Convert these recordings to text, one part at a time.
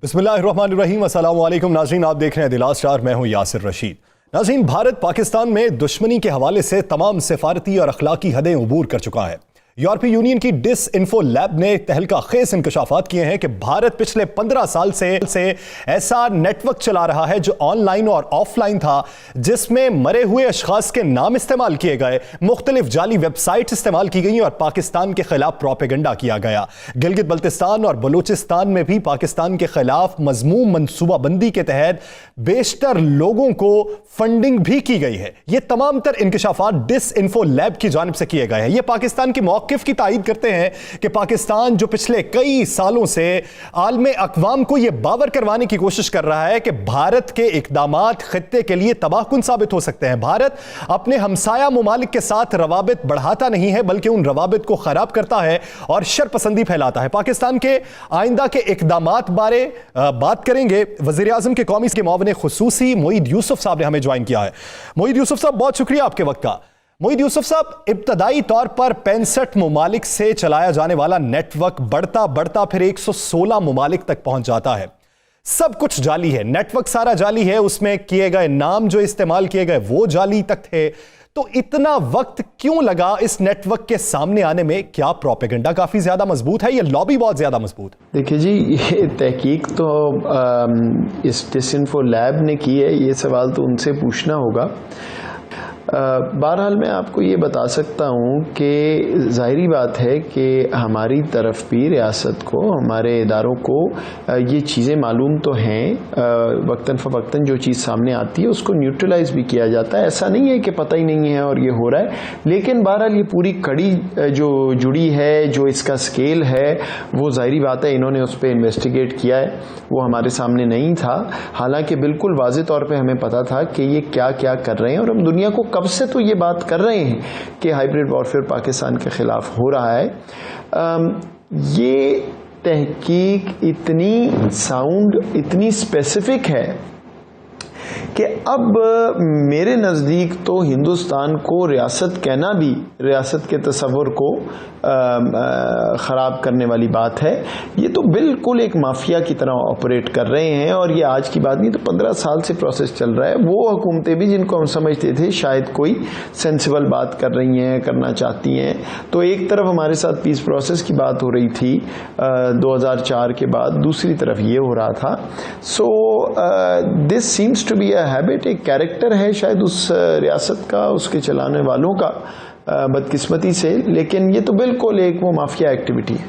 बिस्मिल्लाहिर्रहमानिर्रहीम, अस्सलाम वालेकुम नाज़रीन, आप देख रहे हैं दिलास स्टार। मैं हूं यासिर रशीद। नाज़रीन, भारत पाकिस्तान में दुश्मनी के हवाले से तमाम सिफारती और अखलाकी हदें उबूर कर चुका है। यूरोपीय यूनियन की डिसइंफो लैब ने तहलका खेज इंकशाफात किए हैं कि भारत पिछले 15 साल से ऐसा नेटवर्क चला रहा है जो ऑनलाइन और ऑफलाइन था, जिसमें मरे हुए अशखास के नाम इस्तेमाल किए गए, मुख्तलिफ जाली वेबसाइट इस्तेमाल की गई और पाकिस्तान के खिलाफ प्रोपेगेंडा किया गया। गिलगित बल्तिस्तान और बलूचिस्तान में भी पाकिस्तान के खिलाफ मजमूम मनसूबाबंदी के तहत बेशतर लोगों को फंडिंग भी की गई है। ये तमाम तर इंकशाफात डिसइंफो लैब की जानिब से किए गए हैं। ये पाकिस्तान की मौक़िफ़ की तायीद करते हैं कि पाकिस्तान जो पिछले कई सालों से आलमे अक़वाम को यह बावर करवाने की कोशिश कर रहा है कि भारत के इक़दामात खित्ते के लिए तबाहकुन साबित हो सकते हैं। भारत अपने हमसाया मुमालिक के साथ रवाबित बढ़ाता नहीं है, बल्कि उन रवाबित को खराब करता है और शरपसंदी फैलाता है। पाकिस्तान के आइंदा के इक़दामात बारे बात करेंगे। वज़ीर आज़म के कौमी के मुआविन खुसूसी मोईद यूसुफ साहब ने हमें ज्वाइन किया है। मोईद यूसुफ साहब, बहुत शुक्रिया आपके वक्त का। मोईद यूसुफ साहब, इब्तदाई तौर पर 65 मुमालिक से चलाया जाने वाला नेटवर्क बढ़ता बढ़ता फिर 116 मुमालिक तक पहुंच जाता है। सब कुछ जाली है, नेटवर्क सारा जाली है, उसमें किए गए नाम जो इस्तेमाल किए गए वो जाली तक थे। तो इतना वक्त क्यों लगा इस नेटवर्क के सामने आने में? क्या प्रोपेगेंडा काफी ज्यादा मजबूत है या लॉबी बहुत ज्यादा मजबूत? देखिए जी, ये तहकीक तो इस डिसइंफो लैब ने की है, ये सवाल तो उनसे पूछना होगा। बहरहाल मैं आपको ये बता सकता हूँ कि ज़ाहिरी बात है कि हमारी तरफ भी रियासत को, हमारे इदारों को ये चीज़ें मालूम तो हैं। वक्तन फ़वक्तन जो चीज़ सामने आती है उसको न्यूट्रलाइज भी किया जाता है। ऐसा नहीं है कि पता ही नहीं है और ये हो रहा है, लेकिन बहरहाल ये पूरी कड़ी जो जुड़ी है, जो इसका स्केल है, वो ज़ाहिरी बात है इन्होंने उस पर इन्वेस्टिगेट किया है, वो हमारे सामने नहीं था। हालांकि बिल्कुल वाज़ेह तौर पर हमें पता था कि ये क्या क्या कर रहे हैं और हम दुनिया को कब से तो ये बात कर रहे हैं कि हाइब्रिड वॉरफेयर पाकिस्तान के खिलाफ हो रहा है। ये तहकीक इतनी साउंड, इतनी स्पेसिफिक है कि अब मेरे नज़दीक तो हिंदुस्तान को रियासत कहना भी रियासत के तसव्वुर को ख़राब करने वाली बात है। ये तो बिल्कुल एक माफिया की तरह ऑपरेट कर रहे हैं और ये आज की बात नहीं, तो 15 साल से प्रोसेस चल रहा है। वो हुकूमतें भी जिनको हम समझते थे शायद कोई सेंसिबल बात कर रही हैं, करना चाहती हैं, तो एक तरफ हमारे साथ पीस प्रोसेस की बात हो रही थी 2004 के बाद, दूसरी तरफ ये हो रहा था। So this seems to be a habit, एक कैरेक्टर है शायद उस रियासत का, उसके चलाने वालों का, बदकिस्मती से, लेकिन ये तो बिल्कुल एक वो माफिया एक्टिविटी है।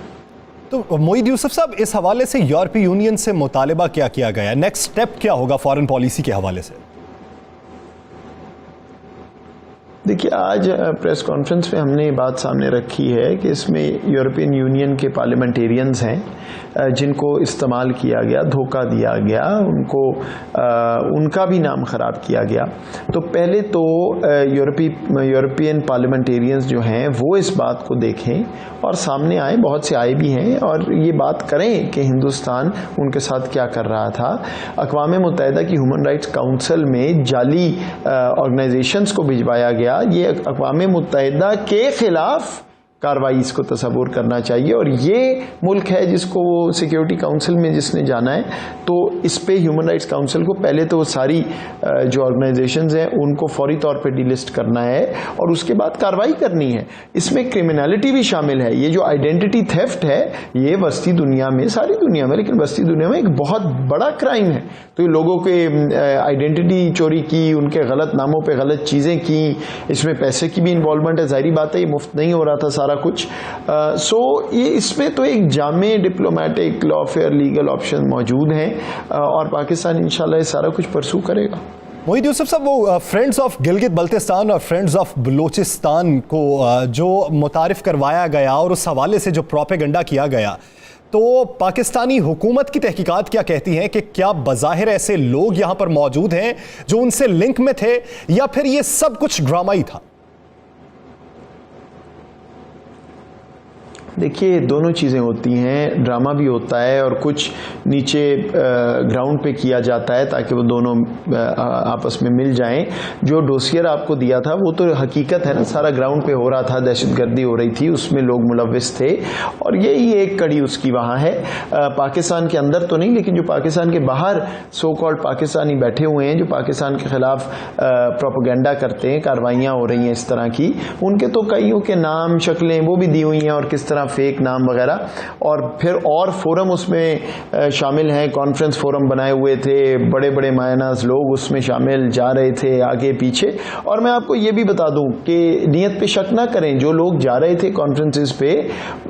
तो मोईद यूसुफ साहब, इस हवाले से यूरोपीय यूनियन से मुतालिबा क्या किया गया? नेक्स्ट स्टेप क्या होगा फॉरेन पॉलिसी के हवाले से? देखिए, आज प्रेस कॉन्फ्रेंस में हमने ये बात सामने रखी है कि इसमें यूरोपियन यूनियन के पार्लियामेंटेरियंस हैं जिनको इस्तेमाल किया गया, धोखा दिया गया, उनको उनका भी नाम ख़राब किया गया। तो पहले तो यूरोपियन पार्लियामेंटेरियंस जो हैं वो इस बात को देखें और सामने आए, बहुत से आए भी हैं, और ये बात करें कि हिंदुस्तान उनके साथ क्या कर रहा था। अक़वाम मुत्तहिदा की ह्यूमन राइट्स काउंसिल में जाली ऑर्गेनाइजेशंस को भिजवाया गया। ये अक़वाम मुत्तहिदा के ख़िलाफ़ कार्रवाई इसको तसव्वुर करना चाहिए, और ये मुल्क है जिसको सिक्योरिटी काउंसिल में जिसने जाना है, तो इस पे ह्यूमन राइट्स काउंसिल को पहले तो सारी जो ऑर्गेनाइजेशंस हैं उनको फौरी तौर पे डिलिस्ट करना है और उसके बाद कार्रवाई करनी है। इसमें क्रिमिनलिटी भी शामिल है। ये जो आइडेंटिटी थेफ्ट है, ये वस्ती दुनिया में, सारी दुनिया में, लेकिन वस्ती दुनिया में एक बहुत बड़ा क्राइम है। तो ये लोगों के आइडेंटिटी चोरी की, उनके गलत नामों पर गलत चीज़ें की, इसमें पैसे की भी इन्वॉल्वमेंट है। ज़ाहिरी बात है ये मुफ्त नहीं हो रहा था सारा कुछ। सो ये इसमें तो एक जामे डिप्लोमेटिक, लॉफेयर, लीगल ऑप्शन मौजूद हैं और पाकिस्तान इंशाल्लाह ये सारा कुछ परसू करेगा। मोईद यूसुफ साहब, वो फ्रेंड्स ऑफ गिलगित बल्तिस्तान और फ्रेंड्स ऑफ बलूचिस्तान को जो मुतारिफ करवाया गया और उस हवाले से जो प्रोपेगेंडा किया गया, तो पाकिस्तानी हुकूमत की तहकीकात क्या कहती हैं कि क्या बज़ाहिर ऐसे लोग यहाँ पर मौजूद हैं जो उनसे लिंक में थे, या फिर ये सब कुछ ड्रामा ही था? देखिए, दोनों चीज़ें होती हैं, ड्रामा भी होता है और कुछ नीचे ग्राउंड पे किया जाता है ताकि वो दोनों आपस में मिल जाएं। जो डोसियर आपको दिया था वो तो हकीकत है ना, सारा ग्राउंड पे हो रहा था, दहशतगर्दी हो रही थी, उसमें लोग मुलव्विस थे और यही एक कड़ी उसकी वहाँ है। पाकिस्तान के अंदर तो नहीं, लेकिन जो पाकिस्तान के बाहर सो कॉल्ड पाकिस्तानी बैठे हुए हैं, जो पाकिस्तान के खिलाफ प्रोपेगेंडा करते हैं, कार्रवाइयाँ हो रही हैं इस तरह की, उनके तो कईयों के नाम शक्लें वो भी दी हुई हैं और किस तरह फेक नाम वगैरह। और फिर और फोरम उसमें शामिल हैं, कॉन्फ्रेंस फोरम बनाए हुए थे, बड़े बड़े मायनाज लोग उसमें शामिल जा रहे थे आगे पीछे। और मैं आपको ये भी बता दूं कि नियत पे शक ना करें, जो लोग जा रहे थे कॉन्फ्रेंसेस पे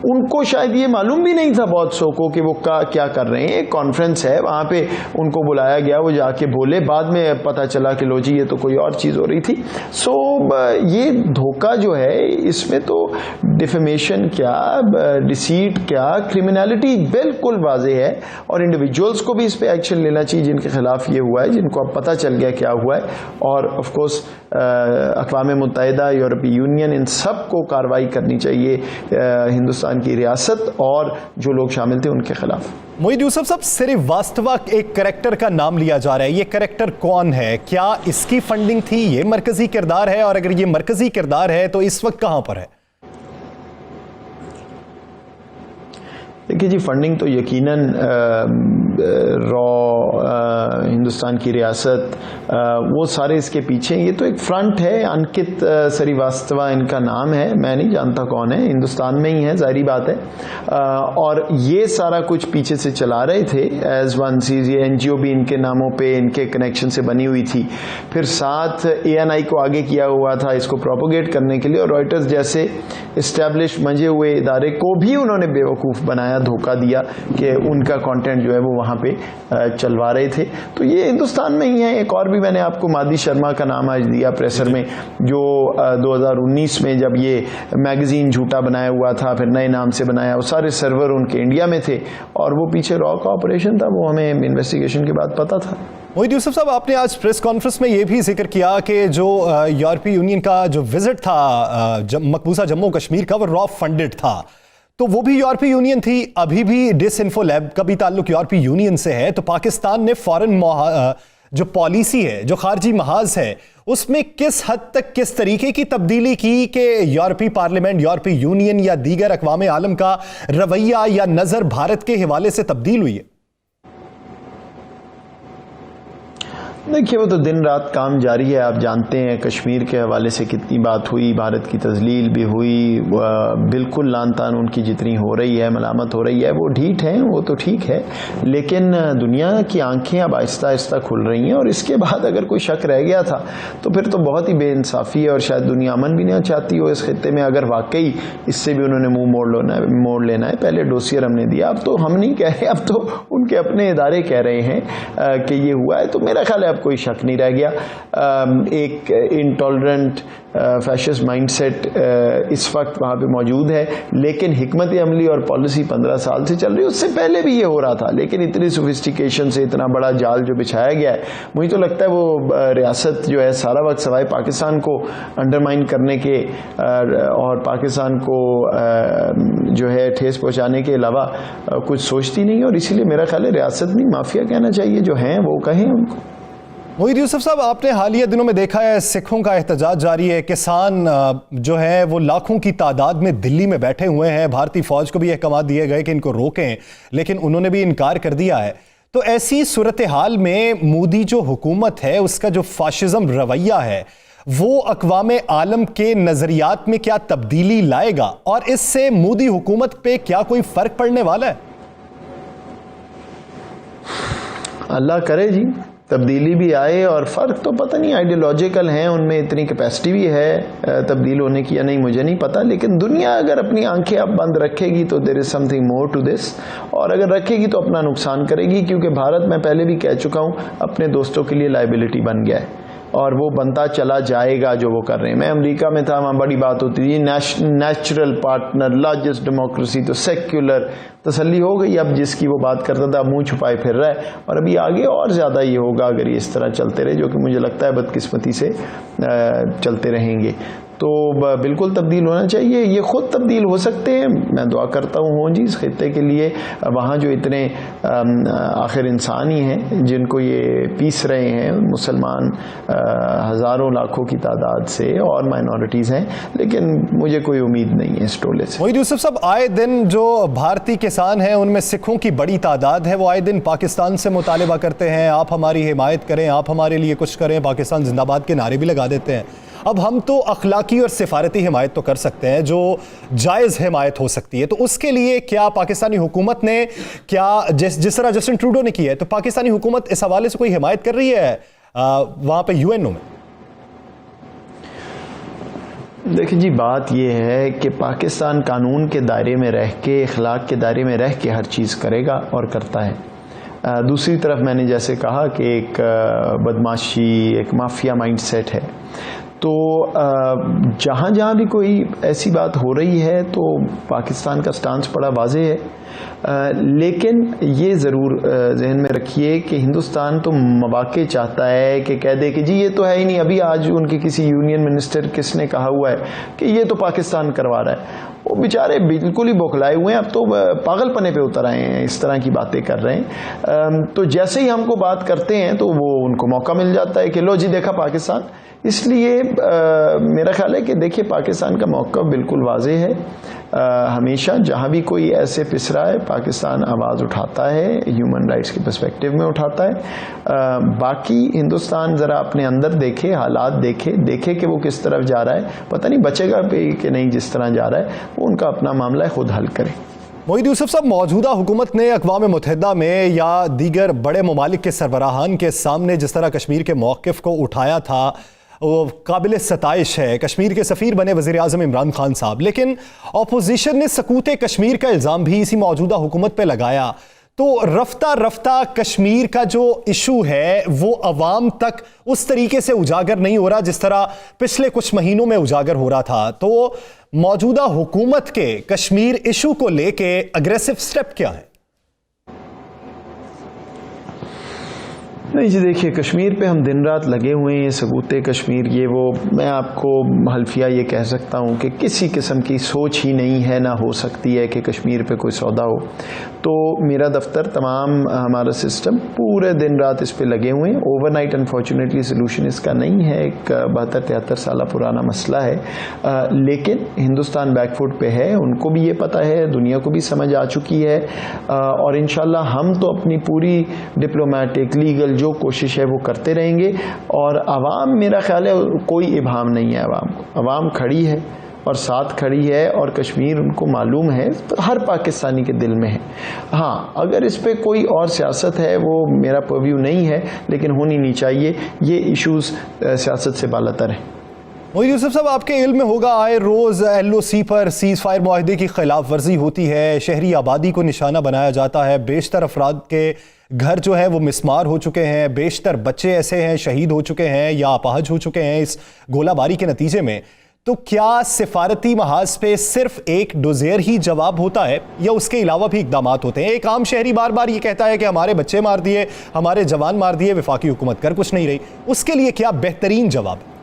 उनको शायद ये मालूम भी नहीं था बहुत सौ को कि वो क्या कर रहे हैं। एक कॉन्फ्रेंस है, वहाँ पे उनको बुलाया गया, वो जाके बोले, बाद में पता चला कि लो जी ये तो कोई और चीज़ हो रही थी। सो ये धोखा जो है, इसमें तो डिफेमेशन क्या, डिसीट क्या, क्रिमिनलिटी बिल्कुल वाजे है और इंडिविजुअल्स को भी इस पे एक्शन लेना चाहिए जिनके खिलाफ ये हुआ है, जिनको अब पता चल गया क्या हुआ है। और ऑफ कोर्स अक़वाम मुत्तहिदा, यूरोपीय यूनियन, इन सब को कार्रवाई करनी चाहिए, हिंदुस्तान की रियासत और जो लोग शामिल थे उनके खिलाफ। मोईद यूसुफ साहब, श्रीवास्तव एक कैरेक्टर का नाम लिया जा रहा है, ये कैरेक्टर कौन है? क्या इसकी फंडिंग थी? ये मरकजी किरदार है? और अगर ये मरकजी किरदार है तो इस वक्त कहां पर है? देखिए जी, फंडिंग तो यकीनन हिंदुस्तान की रियासत, वो सारे इसके पीछे। ये तो एक फ्रंट है, अंकित श्रीवास्तव इनका नाम है, मैं नहीं जानता कौन है, हिंदुस्तान में ही है, जाहिर बात है। और ये सारा कुछ पीछे से चला रहे थे एज वन सीज। ये एनजीओ भी इनके नामों पे, इनके कनेक्शन से बनी हुई थी। फिर साथ एएनआई को आगे किया हुआ था इसको प्रोपोगेट करने के लिए, और रॉयटर्स जैसे इस्टेब्लिश मंजे हुए इदारे को भी उन्होंने बेवकूफ़ बनाया, धोखा दिया कि उनका कंटेंट जो है वो वहाँ पे चलवा रहे थे। तो ये हिंदुस्तान में ही है। एक और भी मैंने आपको मादी शर्मा का नाम आज दिया प्रेसर में, जो 2019 में जब ये मैगजीन झूठा बनाया हुआ था, फिर नए नाम से बनाया, वो सारे सर्वर उनके इंडिया में थे और वो पीछे रॉ का ऑपरेशन था, वो हमें इन्वेस्टिगेशन के बाद पता था। मोईद यूसुफ साहब, आपने आज प्रेस कॉन्फ्रेंस में ये भी जिक्र किया कि जो यूरोपीय यूनियन का जो विजिट था मकबूजा जम्मू कश्मीर का, वो रॉ फंडेड था, तो वो भी यूरोपीय यूनियन थी। अभी भी डिसइंफो लैब का भी ताल्लुक यूरोपीय यूनियन से है। तो पाकिस्तान ने फॉरेन जो पॉलिसी है, जो खारजी महाज है, उसमें किस हद तक, किस तरीके की तब्दीली की कि यूरोपीय पार्लियामेंट, यूरोपीय यूनियन या दीगर अक़वाम आलम का रवैया या नज़र भारत के हवाले से तब्दील हुई है? देखिए, वो तो दिन रात काम जारी है। आप जानते हैं कश्मीर के हवाले से कितनी बात हुई, भारत की तजलील भी हुई, बिल्कुल लान तान उनकी जितनी हो रही है, मलामत हो रही है, वो ढीठ है, वो तो ठीक है। लेकिन दुनिया की आंखें अब आहिस्ता आहिस्ता खुल रही हैं और इसके बाद अगर कोई शक रह गया था तो फिर तो बहुत ही बेइंसाफ़ी है और शायद दुनिया अमन भी नहीं चाहती हो इस खित्ते में, अगर वाकई इससे भी उन्होंने मुँह मोड़ लेना है। पहले डोसियर हमने दिया, अब तो हम नहीं कह रहे, अब तो उनके अपने इदारे कह रहे हैं कि ये हुआ है। तो मेरा ख्याल है कोई शक नहीं रह गया। एक इंटॉलरेंट फैशिस्ट माइंडसेट इस वक्त वहाँ पे मौजूद है, लेकिन हिकमत अमली और पॉलिसी 15 साल से चल रही है, उससे पहले भी ये हो रहा था। लेकिन इतनी सोफिस्टिकेशन से इतना बड़ा जाल जो बिछाया गया है, मुझे तो लगता है वो रियासत जो है सारा वक्त सवाए पाकिस्तान को अंडरमाइन करने के और पाकिस्तान को जो है ठेस पहुँचाने के अलावा कुछ सोचती नहीं। और इसीलिए मेरा ख्याल है रियासत नहीं, माफिया कहना चाहिए, जो हैं वो कहें उनको। मोईद यूसुफ साहब, आपने हालिया दिनों में देखा है सिखों का एहतजाज जारी है, किसान जो है वो लाखों की तादाद में दिल्ली में बैठे हुए हैं। भारतीय फौज को भी अहकाम दिए गए कि इनको रोकें, लेकिन उन्होंने भी इनकार कर दिया है। तो ऐसी सूरत हाल में मोदी जो हुकूमत है, उसका जो फाशिज्म रवैया है, वो अक़वाम आलम के नज़रियात में क्या तब्दीली लाएगा और इससे मोदी हुकूमत पे क्या कोई फ़र्क पड़ने वाला है? अल्लाह करे जी, तब्दीली भी आए। और फ़र्क तो पता नहीं, आइडियोलॉजिकल हैं, उनमें इतनी कैपेसिटी भी है तब्दील होने की या नहीं मुझे नहीं पता। लेकिन दुनिया अगर अपनी आंखें अब बंद रखेगी तो there is something more to this, और अगर रखेगी तो अपना नुकसान करेगी, क्योंकि भारत, मैं पहले भी कह चुका हूँ, अपने दोस्तों के लिए लाइबिलिटी बन गया है और वो बनता चला जाएगा जो वो कर रहे हैं। मैं अमेरिका में था, वहाँ बड़ी बात होती थी नेचुरल पार्टनर, लार्जेस्ट डेमोक्रेसी, तो सेक्युलर, तसल्ली हो गई। अब जिसकी वो बात करता था मुंह छुपाए फिर रहा है, और अभी आगे और ज़्यादा ये होगा अगर ये इस तरह चलते रहे, जो कि मुझे लगता है बदकिस्मती से चलते रहेंगे। तो बिल्कुल तब्दील होना चाहिए। ये खुद तब्दील हो सकते हैं, मैं दुआ करता हूँ जी इस खित्ते के लिए। वहाँ जो इतने आखिर इंसान ही हैं जिनको ये पीस रहे हैं, मुसलमान हज़ारों लाखों की तादाद से, और माइनॉरिटीज़ हैं, लेकिन मुझे कोई उम्मीद नहीं है इस टोले से। मोहित यूसुफ साहब, आए दिन जो भारतीय किसान हैं उनमें सिखों की बड़ी तादाद है, वो आए दिन पाकिस्तान से मुतालिबा करते हैं, आप हमारी हिमायत करें, आप हमारे लिए कुछ करें, पाकिस्तान जिंदाबाद के नारे भी लगा देते हैं। अब हम तो अखलाकी और सिफारती हिमायत तो कर सकते हैं जो जायज़ हिमायत हो सकती है, तो उसके लिए क्या पाकिस्तानी हुकूमत ने, क्या जिस तरह जस्टिन ट्रूडो ने किया है, तो पाकिस्तानी हुकूमत इस हवाले से कोई हिमायत कर रही है वहाँ पे यूएनओ में? देखिए जी, बात यह है कि पाकिस्तान कानून के दायरे में रह के, अखलाक के दायरे में रह के हर चीज़ करेगा और करता है। दूसरी तरफ मैंने जैसे कहा कि एक बदमाशी, एक माफिया माइंडसेट है, तो जहाँ जहाँ भी कोई ऐसी बात हो रही है तो पाकिस्तान का स्टांस बड़ा वाज़ेह है। लेकिन ये ज़रूर जहन में रखिए कि हिंदुस्तान तो मौक़े चाहता है कि कह दे कि जी ये तो है ही नहीं। अभी आज उनके किसी यूनियन मिनिस्टर किसने कहा हुआ है कि ये तो पाकिस्तान करवा रहा है। वो बेचारे बिल्कुल ही बौखलाए हुए हैं, अब तो पागलपने पे उतर आए हैं, इस तरह की बातें कर रहे हैं। तो जैसे ही हमको बात करते हैं तो वो उनको मौका मिल जाता है कि लो जी देखा पाकिस्तान। इसलिए मेरा ख्याल है कि देखिए पाकिस्तान का मौक़िफ़ बिल्कुल वाज़ेह है। हमेशा जहाँ भी कोई ऐसे पिस रहा है पाकिस्तान आवाज़ उठाता है, ह्यूमन राइट्स के पर्सपेक्टिव में उठाता है। बाकी हिंदुस्तान ज़रा अपने अंदर देखे, हालात देखे कि वो किस तरफ जा रहा है। पता नहीं बचेगा भी कि नहीं जिस तरह जा रहा है, वो उनका अपना मामला है, खुद हल करें। मोहित यूसुफ साहब, मौजूदा हुकूमत ने अक़वाम मुत्तहिदा में या दीगर बड़े ममालिक के सरबराहान के सामने जिस तरह कश्मीर के मौक़िफ़ को उठाया था वो काबिल सताइश है। कश्मीर के सफ़ीर बने वज़ीर आज़म इमरान खान साहब, लेकिन अपोजिशन ने सकूत कश्मीर का इल्ज़ाम भी इसी मौजूदा हुकूमत पे लगाया। तो रफ्ता रफ्ता कश्मीर का जो इशू है वो अवाम तक उस तरीके से उजागर नहीं हो रहा जिस तरह पिछले कुछ महीनों में उजागर हो रहा था। तो मौजूदा हुकूमत के कश्मीर इशू को लेके अग्रेसिव स्टेप क्या है? नहीं जी, देखिए कश्मीर पे हम दिन रात लगे हुए हैं। सबूते कश्मीर ये वो, मैं आपको हल्फिया ये कह सकता हूँ कि किसी किस्म की सोच ही नहीं है, ना हो सकती है कि कश्मीर पे कोई सौदा हो। तो मेरा दफ्तर, तमाम हमारा सिस्टम पूरे दिन रात इस पे लगे हुए हैं। ओवरनाइट अनफॉर्चुनेटली सोल्यूशन इसका नहीं है, एक 72-73 साल पुराना मसला है। लेकिन हिंदुस्तान बैकफुट पे है, उनको भी ये पता है, दुनिया को भी समझ आ चुकी है। और इंशाल्लाह हम तो अपनी पूरी डिप्लोमेटिक, लीगल जो कोशिश है वो करते रहेंगे। और आवाम, मेरा ख्याल है कोई इबाम नहीं है आवाम को, आवाम खड़ी है और साथ खड़ी है, और कश्मीर उनको मालूम है, तो हर पाकिस्तानी के दिल में है। हाँ, अगर इस पे कोई और सियासत है वो मेरा पर्व्यू नहीं है, लेकिन होनी नहीं चाहिए। ये इश्यूज़ सियासत से बालातर हैं। मोहित यूसुफ साहब, आपके इल्म में होगा आए रोज़ LOC पर सीज़ फायर मुआहदे की खिलाफ वर्जी होती है, शहरी आबादी को निशाना बनाया जाता है, बेशतर अफराद के घर जो है वो मिसमार हो चुके हैं, बेशतर बच्चे ऐसे हैं शहीद हो चुके हैं या अपाहज हो चुके हैं इस गोलाबारी के नतीजे में। तो क्या सिफारती महाज पे सिर्फ एक डोज़ेयर ही जवाब होता है या उसके अलावा भी इकदाम होते हैं? एक आम शहरी बार बार ये कहता है कि हमारे बच्चे मार दिए, हमारे जवान मार दिए, वफाकी हुकूमत कर कुछ नहीं रही। उसके लिए क्या बेहतरीन जवाब है?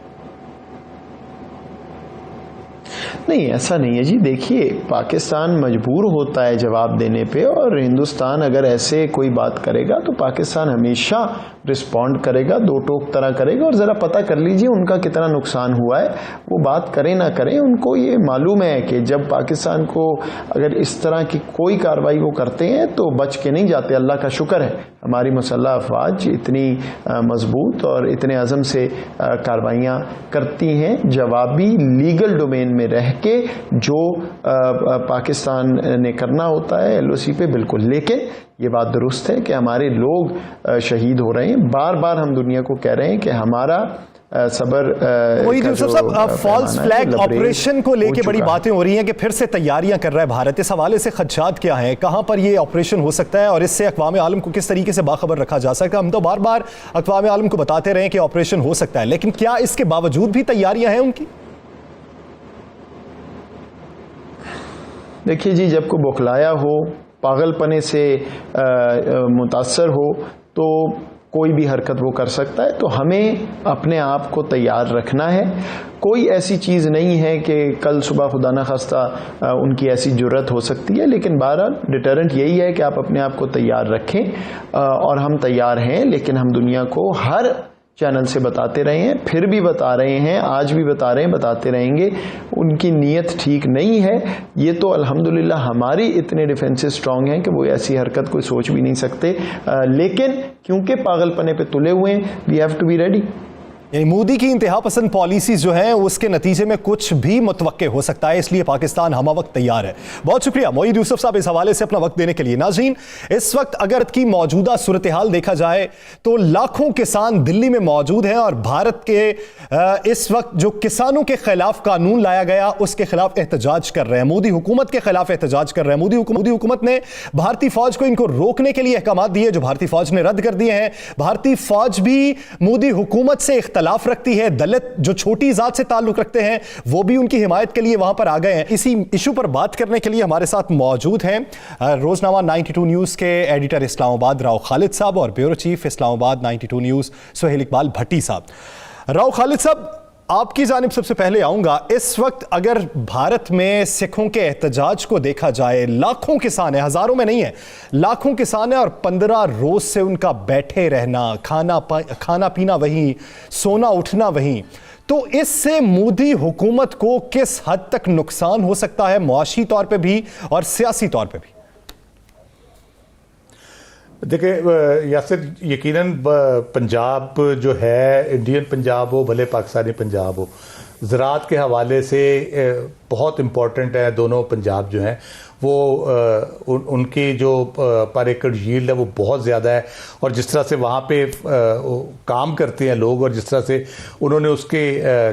नहीं, ऐसा नहीं है जी। देखिए पाकिस्तान मजबूर होता है जवाब देने पे, और हिंदुस्तान अगर ऐसे कोई बात करेगा तो पाकिस्तान हमेशा रिस्पॉन्ड करेगा, दो टोक तरह करेगा। और ज़रा पता कर लीजिए उनका कितना नुकसान हुआ है, वो बात करें ना करें, उनको ये मालूम है कि जब पाकिस्तान को अगर इस तरह की कोई कार्रवाई वो करते हैं तो बच के नहीं जाते। अल्लाह का शुक्र है हमारी मुसल्लह अफवाज इतनी मजबूत और इतने अज़म से कार्रवाइयाँ करती हैं, जवाबी लीगल डोमेन में रह के जो पाकिस्तान ने करना होता है LOC पे, बिल्कुल। लेकिन ये बात दुरुस्त है कि हमारे लोग शहीद हो रहे हैं। बार बार हम दुनिया को कह रहे हैं कि हमारा सबर। फॉल्स फ्लैग ऑपरेशन को लेके बड़ी बातें हो रही हैं कि फिर से तैयारियां कर रहा है भारत। इस हवाले से खदशात क्या है, कहां पर ये ऑपरेशन हो सकता है और इससे अक़वाम आलम को किस तरीके से बाखबर रखा जा सकता है? हम तो बार बार अक़वाम आलम को बताते रहे कि ऑपरेशन हो सकता है, लेकिन क्या इसके बावजूद भी तैयारियां हैं उनकी? देखिए जी, जब को बौखलाया हो, पागलपने से मुतासर हो, तो कोई भी हरकत वो कर सकता है। तो हमें अपने आप को तैयार रखना है। कोई ऐसी चीज़ नहीं है कि कल सुबह खुदा न खास्ता उनकी ऐसी जुर्रत हो सकती है, लेकिन बहरहाल डिटरेंट यही है कि आप अपने आप को तैयार रखें, और हम तैयार हैं। लेकिन हम दुनिया को हर चैनल से बताते रहे हैं, फिर भी बता रहे हैं, आज भी बता रहे हैं, बताते रहेंगे, उनकी नीयत ठीक नहीं है। ये तो अल्हम्दुलिल्लाह हमारी इतने डिफेंसेस स्ट्रांग हैं कि वो ऐसी हरकत कोई सोच भी नहीं सकते, लेकिन क्योंकि पागलपने पे तुले हुए हैं, we have to be ready. यानी मोदी की इंतहा पसंद पॉलिसीज जो हैं उसके नतीजे में कुछ भी मुतवक्के हो सकता है, इसलिए पाकिस्तान हमा वक्त तैयार है। बहुत शुक्रिया मोईद यूसुफ साहब इस हवाले से अपना वक्त देने के लिए। नाज़रीन, इस वक्त अगर की मौजूदा सूरत हाल देखा जाए तो लाखों किसान दिल्ली में मौजूद हैं और भारत के इस वक्त जो किसानों के खिलाफ कानून लाया गया उसके खिलाफ एहतजाज कर रहे हैं, मोदी हुकूमत के खिलाफ एहतजाज कर रहे हैं। मोदी हुकूमत ने भारतीय फौज को इनको रोकने के लिए अहकाम दिए जो भारतीय फौज ने रद्द कर दिए हैं। भारतीय फौज भी मोदी हुकूमत से इख्तलाफ रखती है, दलित जो छोटी जात से ताल्लुक रखते हैं वो भी उनकी हिमायत के लिए वहां पर आ गए हैं। इसी इशू पर बात करने के लिए हमारे साथ मौजूद हैं रोजनामा 92 न्यूज के एडिटर इस्लामाबाद राव खालिद साहब और bureau chief Islamabad 92 news Suhail Iqbal Bhatti साहब। राव खालिद साहब, आपकी जानिब सबसे पहले आऊंगा। इस वक्त अगर भारत में सिखों के एहतजाज को देखा जाए, लाखों किसान हैं, हजारों में नहीं है, लाखों किसान हैं और 15 रोज से उनका बैठे रहना, खाना पीना वहीं, सोना उठना वहीं, तो इससे मोदी हुकूमत को किस हद तक नुकसान हो सकता है, मुआशी तौर पे भी और सियासी तौर पे भी? देखिए यासिर, यकीनन पंजाब जो है, इंडियन पंजाब हो भले पाकिस्तानी पंजाब हो, ज़राअत के हवाले से बहुत इम्पोर्टेंट है। दोनों पंजाब जो हैं वो उनकी जो पर एकड़ यील्ड है वो बहुत ज़्यादा है, और जिस तरह से वहाँ पे काम करते हैं लोग और जिस तरह से उन्होंने उसके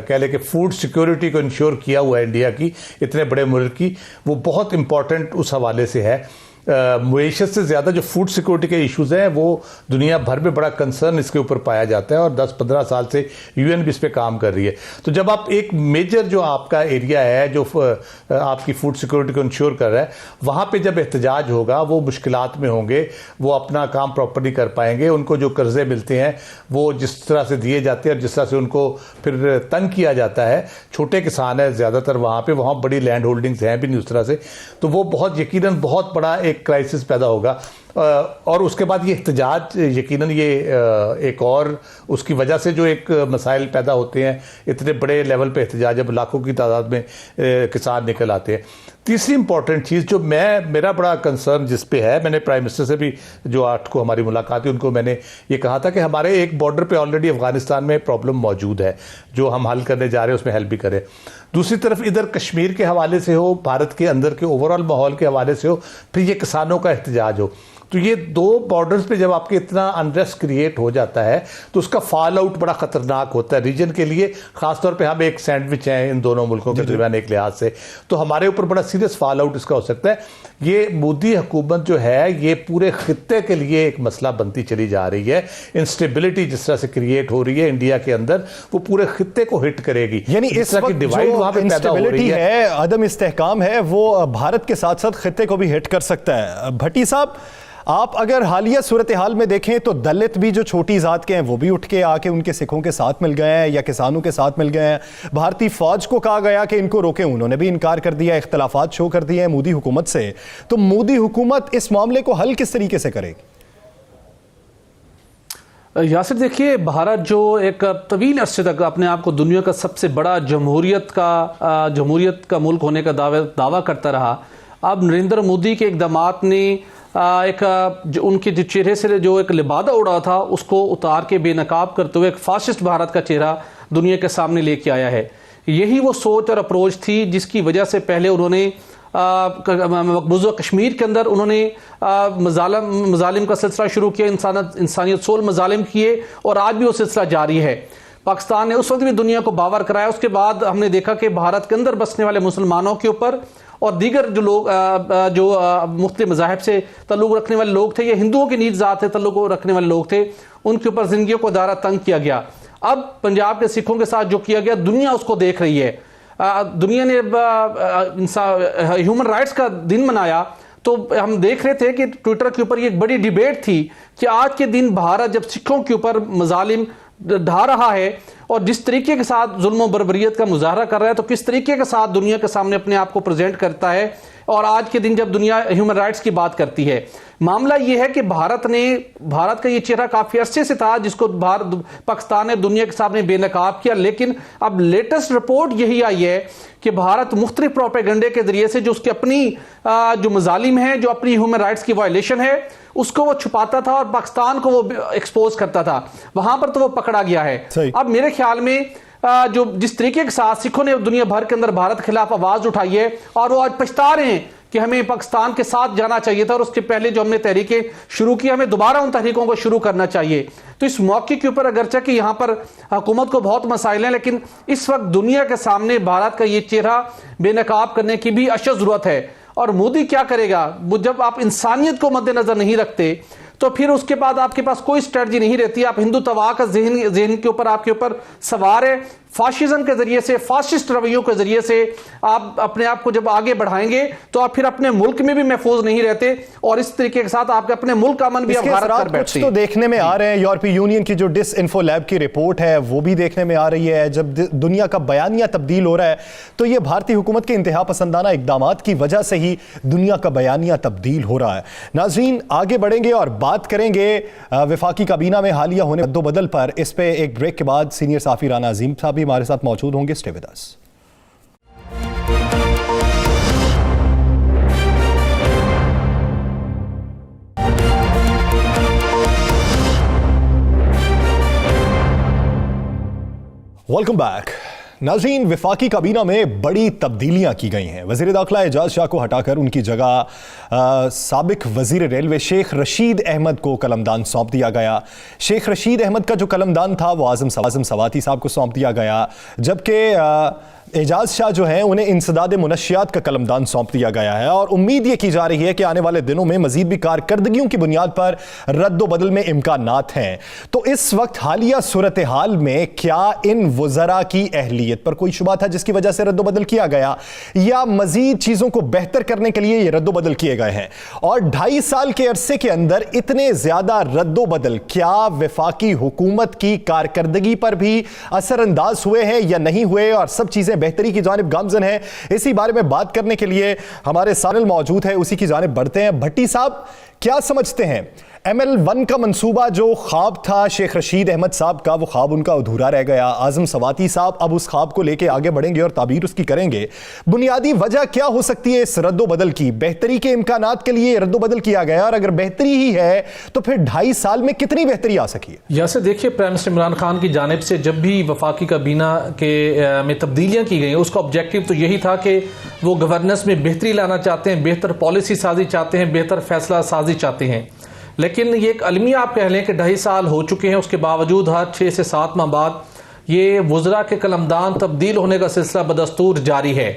कह लें कि फूड सिक्योरिटी को इंश्योर किया हुआ है इंडिया की, इतने बड़े मुल्क की, वो बहुत इम्पॉर्टेंट उस हवाले से है। मईशत से ज़्यादा जो फूड सिक्योरिटी के इश्यूज़ हैं वो दुनिया भर में बड़ा कंसर्न इसके ऊपर पाया जाता है, और 10-15 साल से यूएन भी इस पर काम कर रही है। तो जब आप एक मेजर जो आपका एरिया है जो आपकी फूड सिक्योरिटी को इंश्योर कर रहा है, वहाँ पे जब एहतजाज होगा वो मुश्किलात में होंगे, वो अपना काम प्रॉपरली कर पाएंगे। उनको जो कर्जे मिलते हैं वो जिस तरह से दिए जाते हैं और जिस तरह से उनको फिर तंग किया जाता है, छोटे किसान है ज़्यादातर वहाँ पे, वहाँ बड़ी लैंड होल्डिंग्स हैं भी नहीं उस तरह से, तो वो बहुत यकीनन बहुत बड़ा एक क्राइसिस पैदा होगा। और उसके बाद ये एहतजाज यकीनन ये एक और उसकी वजह से जो एक मसाइल पैदा होते हैं, इतने बड़े लेवल पे एहतजाज, जब लाखों की तादाद में किसान निकल आते हैं। तीसरी इंपॉर्टेंट चीज़ जो मेरा बड़ा कंसर्न जिस पे है, मैंने प्राइम मिनिस्टर से भी जो 8 को हमारी मुलाकात हुई उनको मैंने ये कहा था कि हमारे एक बॉर्डर पे ऑलरेडी अफगानिस्तान में प्रॉब्लम मौजूद है जो हम हल करने जा रहे हैं, उसमें हेल्प भी करें। दूसरी तरफ इधर कश्मीर के हवाले से हो, भारत के अंदर के ओवरऑल माहौल के हवाले से हो, फिर ये किसानों का एहतजाज हो, तो ये दो बॉर्डर्स पे जब आपके इतना अनरेस्ट क्रिएट हो जाता है तो उसका फॉल आउट बड़ा खतरनाक होता है रीजन के लिए। खासतौर पे हम एक सैंडविच हैं इन दोनों मुल्कों के दरमियान एक लिहाज से, तो हमारे ऊपर बड़ा सीरियस फॉल आउट इसका हो सकता है। ये मोदी हुकूमत जो है ये पूरे खित्ते के लिए एक मसला बनती चली जा रही है। इंस्टेबिलिटी जिस तरह से क्रिएट हो रही है इंडिया के अंदर, वो पूरे खित्ते को हिट करेगी। यानी इस वक्त डिवाइड वहां पे पैदा हो रही है, अदम इस्तेहकाम है, वो भारत के साथ साथ खित्ते को भी हिट कर सकता है। भट्टी साहब, आप अगर हालिया सूरत हाल में देखें तो दलित भी जो छोटी जात के हैं वो भी उठ के आके उनके सिखों के साथ मिल गए हैं या किसानों के साथ मिल गए हैं। भारतीय फौज को कहा गया कि इनको रोकें, उन्होंने भी इनकार कर दिया, इख्तलाफात शो कर दिए हैं मोदी हुकूमत से। तो मोदी हुकूमत इस मामले को हल किस तरीके से करेगी? यासिर, देखिए, भारत जो एक तवील अरसे तक अपने आप को दुनिया का सबसे बड़ा जमहूरियत का मुल्क होने का दावा करता रहा, अब नरेंद्र मोदी के इक़दामात ने जो उनके जो चेहरे से जो एक लिबादा उड़ा था उसको उतार के बेनकाब करते हुए एक फासिस्ट भारत का चेहरा दुनिया के सामने लेके आया है। यही वो सोच और अप्रोच थी जिसकी वजह से पहले उन्होंने मकबूजा कश्मीर के अंदर उन्होंने मजालिम का सिलसिला शुरू किया, इंसानियत सोल मजालिम किए, और आज भी वो सिलसिला जारी है। पाकिस्तान ने उस वक्त भी दुनिया को बावर कराया। उसके बाद हमने देखा कि भारत के अंदर बसने वाले मुसलमानों के ऊपर और दीगर जो लोग जो मुख्तलिफ मज़ाहिब से तल्लुक़ रखने वाले लोग थे, ये हिंदुओं की नीच ज़ात से तल्लुक़ रखने वाले लोग थे, उनके ऊपर ज़िंदगियों को दायरा तंग किया गया। अब पंजाब के सिखों के साथ जो किया गया, दुनिया उसको देख रही है। दुनिया ने ह्यूमन राइट्स का दिन मनाया तो हम देख रहे थे कि ट्विटर के ऊपर ये एक बड़ी डिबेट थी कि आज के दिन भारत जब सिखों के ऊपर मजालिम ढा रहा है और जिस तरीके के साथ जुल्म बर्बरियत का मुजाहरा कर रहा है, तो किस तरीके के साथ दुनिया के सामने अपने आप को प्रेजेंट करता है। और आज के दिन जब दुनिया ह्यूमन राइट्स की बात करती है, मामला यह है कि भारत का ये चेहरा काफी अरसे से था जिसको पाकिस्तान ने दुनिया के सामने बेनकाब किया, लेकिन अब लेटेस्ट रिपोर्ट यही आई है कि भारत मुख्तलिफ प्रोपेगेंडे के जरिए से जो उसकी अपनी जो मजालिम है, जो अपनी ह्यूमन राइट्स की वायलेशन है, उसको वो छुपाता था और पाकिस्तान को वो एक्सपोज करता था। वहां पर तो वो पकड़ा गया है। अब मेरे ख्याल में जो जिस तरीके के साथ सिखों ने दुनिया भर के अंदर भारत के खिलाफ आवाज उठाई है और वो आज पछता रहे हैं कि हमें पाकिस्तान के साथ जाना चाहिए था और उसके पहले जो हमने तहरीकें शुरू की, हमें दोबारा उन तहरीकों को शुरू करना चाहिए। तो इस मौके के ऊपर अगरचे कि यहां पर हुकूमत को बहुत मसाइल हैं, लेकिन इस वक्त दुनिया के सामने भारत का ये चेहरा बेनकाब करने की भी अशद जरूरत है। और मोदी क्या करेगा? जब आप इंसानियत को मद्देनजर नहीं रखते तो फिर उसके बाद आपके पास कोई स्ट्रेटजी नहीं रहती। आप हिंदुत्व का जहन के ऊपर आपके ऊपर सवार है। फाशिज्म के जरिए से, फाशिस्ट रवैयों के जरिए से आप अपने आप को जब आगे बढ़ाएंगे तो आप फिर अपने मुल्क में भी महफूज नहीं रहते और इस तरीके के साथ आपके अपने मुल्क का अमन भी आप भारत कर बैठते हैं। तो देखने में आ रहे हैं, यूरोपीय यूनियन की जो डिसइंफो लैब की रिपोर्ट है वो भी देखने में आ रही है। जब दुनिया का बयानिया तब्दील हो रहा है तो ये भारतीय हुकूमत के इंतहा पसंदाना इकदामात की वजह से ही दुनिया का बयानिया तब्दील हो रहा है। नाज़रीन, आगे बढ़ेंगे और बात करेंगे वफाकी काबीना में हालिया होने रद्दोबदल पर। इस पे एक ब्रेक के बाद सीनियर साफी राना अजीम साहब भी हमारे साथ मौजूद होंगे। Stay with us. Welcome back. नाज़रीन, वफाकी काबीना में बड़ी तब्दीलियां की गई हैं। वज़ीर दाखिला एजाज शाह को हटाकर उनकी जगह साबिक वज़ीर रेलवे शेख रशीद अहमद को कलमदान सौंप दिया गया। शेख रशीद अहमद का जो कलमदान था वो आज़म सवाती साहब को सौंप दिया गया, जबकि एजाज शाह जो हैं उन्हें इंसदाद मुनशियात का कलमदान सौंप दिया गया है। और उम्मीद ये की जा रही है कि आने वाले दिनों में मजीद भी कारकर्दगियों की बुनियाद पर रद्द बदल में इम्कानात हैं। तो इस वक्त हालिया सूरत हाल में क्या इन वज़रा की अहलियत पर कोई शुबा था जिसकी वजह से रद्द बदल किया गया, या मजीद चीज़ों को बेहतर करने के लिए ये रद्द बदल किए गए हैं? और 2.5 साल के अरसे के अंदर इतने ज़्यादा रद्द बदल क्या वफाकी हुकूमत की कारकर्दगी पर भी असरअंदाज हुए हैं या नहीं हुए, और सब चीज़ें बेहतरी की जानिब गामजन है? इसी बारे में बात करने के लिए हमारे सानिल मौजूद है, उसी की जानिब बढ़ते हैं। भट्टी साहब, क्या समझते हैं ML1 का मंसूबा जो ख्वाब था शेख रशीद अहमद साहब का, वो ख्वाब उनका अधूरा रह गया। आज़म सवाती साहब अब उस ख्वाब को लेके आगे बढ़ेंगे और ताबीर उसकी करेंगे। बुनियादी वजह क्या हो सकती है इस रद्दोबदल की? बेहतरी के इम्कानात के लिए रद्दोबदल किया गया, और अगर बेहतरी ही है तो फिर 2.5 साल में कितनी बेहतरी आ सकी है? यहाँ देखिए, प्राइम मिनिस्टर इमरान खान की जानिब से जब भी वफाकी काबीना के में तब्दीलियां की गई, उसका ऑब्जेक्टिव तो यही था कि वो गवर्नेंस में बेहतरी लाना चाहते हैं, बेहतर पॉलिसी साजी चाहते हैं, बेहतर फैसला साजी चाहते हैं। लेकिन ये एक अलमिया आप कह लें कि 2.5 साल हो चुके हैं, उसके बावजूद हर 6 से 7 माह बाद ये वज़रा के कलमदान तब्दील होने का सिलसिला बदस्तूर जारी है।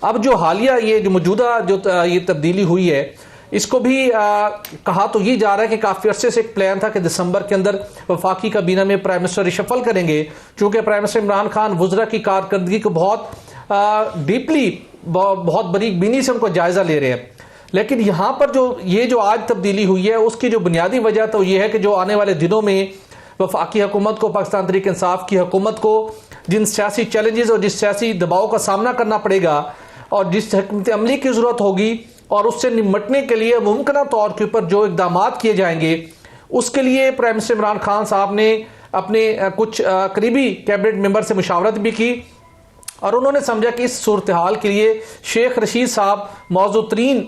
अब जो हालिया ये जो मौजूदा जो ये तब्दीली हुई है, इसको भी कहा तो ये जा रहा है कि काफ़ी अरसे से एक प्लान था कि दिसंबर के अंदर वफाकी काबीना में प्राइम मिनिस्टर रिशफल करेंगे, चूँकि प्राइम मिनिस्टर इमरान खान वज़रा की कारकर्दगी को बहुत डीपली, बहुत बारीकबीनी से उनको जायज़ा ले रहे हैं। लेकिन यहाँ पर जो आज तब्दीली हुई है, उसकी जो बुनियादी वजह तो ये है कि जो आने वाले दिनों में वफाकी हुकूमत को, पाकिस्तान तहरीक इंसाफ की हुकूमत को जिन सियासी चैलेंजेस और जिस सियासी दबाव का सामना करना पड़ेगा और जिस हिकमत अमली की ज़रूरत होगी, और उससे निपटने के लिए मुमकिन तौर के ऊपर जो इकदाम किए जाएंगे, उसके लिए प्राइम मिनिस्टर इमरान खान साहब ने अपने कुछ करीबी कैबिनेट मेंबर से मुशावरत भी की और उन्होंने समझा कि इस सूरत हाल के लिए शेख रशीद साहब मौजूद तरीन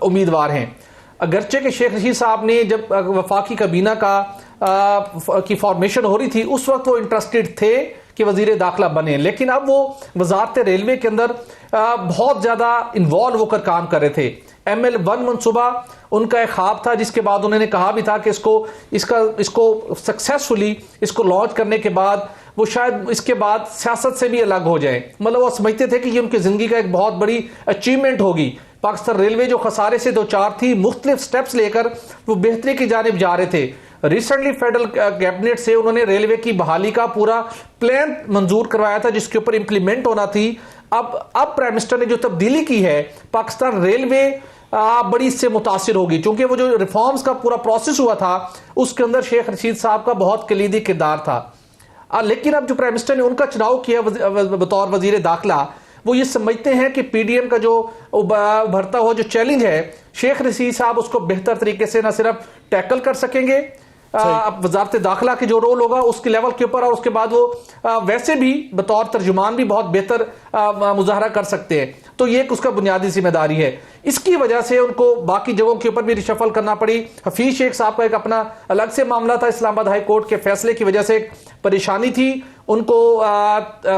उम्मीदवार हैं। अगरचे के शेख रशीद साहब ने जब वफाकी काबीना की फॉर्मेशन हो रही थी, उस वक्त वो इंटरेस्टेड थे कि वजीर दाखिला बने, लेकिन अब वो वजारत रेलवे के अंदर बहुत ज़्यादा इन्वॉल्व होकर काम कर रहे थे। ML1 मनसूबा उनका एक ख्वाब था, जिसके बाद उन्होंने कहा भी था कि इसको सक्सेसफुली इसको लॉन्च करने के बाद वो शायद इसके बाद सियासत से भी अलग हो जाए। मतलब वो समझते थे कि ये उनकी ज़िंदगी का एक बहुत बड़ी अचीवमेंट होगी। पाकिस्तान रेलवे जो खसारे से 2-4 थी, मुख्तलिफ स्टेप्स लेकर वो बेहतरी की जानिब जा रहे थे। रिसेंटली फेडरल कैबिनेट से उन्होंने रेलवे की बहाली का पूरा प्लान मंजूर करवाया था, जिसके ऊपर इंप्लीमेंट होना थी। अब प्राइम मिनिस्टर ने जो तब्दीली की है, पाकिस्तान रेलवे बड़ी इससे मुतासिर होगी, क्योंकि वो जो रिफॉर्म्स का पूरा प्रोसेस हुआ था उसके अंदर शेख रशीद साहब का बहुत कलीदी किरदार था। लेकिन अब जो प्राइम मिनिस्टर ने उनका चुनाव किया बतौर वजीर दाखिला, वो ये समझते हैं कि पीडीएम का जो उभरता हुआ जो चैलेंज है, शेख रशीद साहब उसको बेहतर तरीके से न सिर्फ टैकल कर सकेंगे, वजारत दाखिला की जो रोल होगा उसके लेवल के ऊपर, और उसके बाद वो वैसे भी बतौर तर्जुमान भी बहुत बेहतर मुजाहरा कर सकते हैं। तो ये एक उसका बुनियादी जिम्मेदारी है। इसकी वजह से उनको बाकी जगहों के ऊपर भी रिशफल करना पड़ी। हफीज शेख साहब का एक अपना अलग से मामला था, इस्लामाबाद हाई कोर्ट के फैसले की वजह से एक परेशानी थी, उनको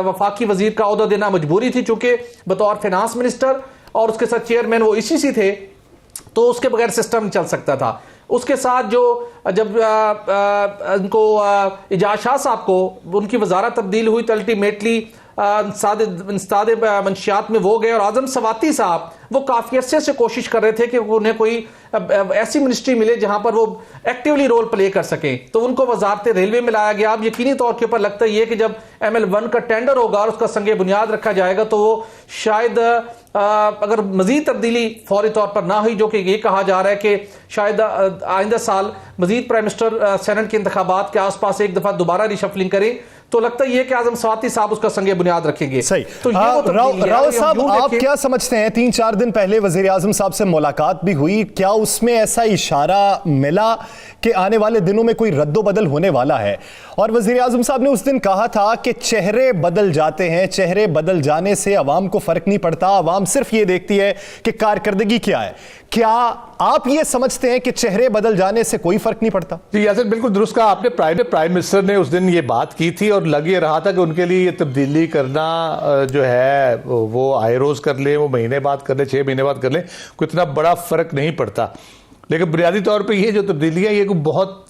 वफाकी वजीर का ओहदा देना मजबूरी थी, चूंकि बतौर फाइनेंस मिनिस्टर और उसके साथ चेयरमैन वो ICC थे, तो उसके बगैर सिस्टम चल सकता था। उसके साथ जो जब उनको इजाज शाह साहब को उनकी वजारत तब्दील हुई तो अल्टीमेटली इंस्ताद मंशियात में वो गए, और आजम सवाती साहब वो काफी अरसे से कोशिश कर रहे थे कि उन्हें कोई ऐसी मिनिस्ट्री मिले जहां पर वो एक्टिवली रोल प्ले कर सकें, तो उनको वजारत रेलवे में लाया गया। अब यकीनी तौर के ऊपर लगता है कि जब ML1 का टेंडर होगा और उसका संगे बुनियाद रखा जाएगा तो वो शायद अगर मजीद तब्दीली फौरी तौर पर ना हुई, जो कि ये कहा जा रहा है कि शायद आइंदा साल मजीद प्राइम मिनिस्टर सेनेट के इंतखाबात के आसपास एक दफा दोबारा रिशफलिंग करें, तो लगता है कि आजम सवाती साहब उसका संगे बुनियाद रखेंगे। सही। तो राव साहब, आप क्या समझते हैं, 3-4 दिन पहले वजीर आजम साहब से मुलाकात भी हुई, क्या उसमें ऐसा इशारा मिला कि आने वाले दिनों में कोई रद्दोबदल होने वाला है? और वजीर आजम साहब ने उस दिन कहा था कि चेहरे बदल जाते हैं, चेहरे बदल जाने से अवाम को फर्क नहीं पड़ता, अवाम सिर्फ ये देखती है कि कारकर्दगी क्या है। क्या आप ये समझते हैं कि चेहरे बदल जाने से कोई फर्क नहीं पड़ता? जी यासिर, बिल्कुल दुरुस्त कहा आपने। प्राइम मिनिस्टर ने उस दिन ये बात की थी और लग ये रहा था कि उनके लिए ये तब्दीली करना जो है वो आए रोज कर ले, वो महीने बाद कर ले, 6 महीने बाद कर ले, कोई इतना बड़ा फर्क नहीं पड़ता। लेकिन बुनियादी तौर पे ये जो तब्दीलियाँ, ये बहुत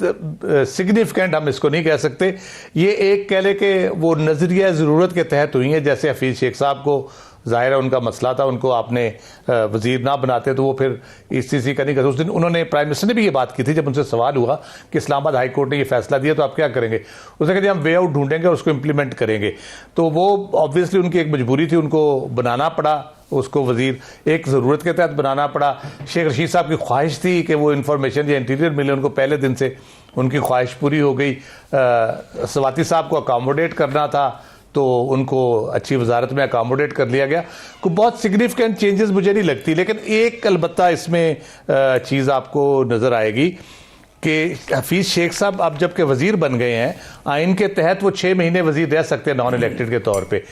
सिग्निफिकेंट हम इसको नहीं कह सकते। ये एक कह ले कि वो नजरिया ज़रूरत के तहत हुई है। जैसे हफीज शेख साहब को ज़ाहिर है उनका मसला था, उनको आपने वजीर ना बनाते तो वो फिर ICC का नहीं करते। उस दिन उन्होंने प्राइम मिनिस्टर ने भी ये बात की थी, जब उनसे सवाल हुआ कि इस्लामाबाद हाई कोर्ट ने ये फैसला दिया तो आप क्या करेंगे, उसने कहा हम वे आउट ढूंढेंगे और उसको इम्प्लीमेंट करेंगे। तो वो ऑब्वियसली उनकी एक मजबूरी थी, उनको बनाना पड़ा उसको वजीर, एक ज़रूरत के तहत बनाना पड़ा। शेख रशीद साहब की ख्वाहिश थी कि वो इन्फॉर्मेशन या इंटीरियर मिले, उनको पहले दिन से उनकी ख्वाहिश पूरी हो गई। सवाती साहब को अकामोडेट करना था तो उनको अच्छी वजारत में अकामोडेट कर लिया गया। कोई बहुत सिग्निफिकेंट चेंजेस मुझे नहीं लगती, लेकिन एक अलबत्ता इसमें चीज़ आपको नज़र आएगी कि हफीज शेख साहब अब जबकि वजीर बन गए हैं, आइन के तहत वो 6 महीने वजीर रह सकते हैं नॉन इलेक्टेड के तौर पे।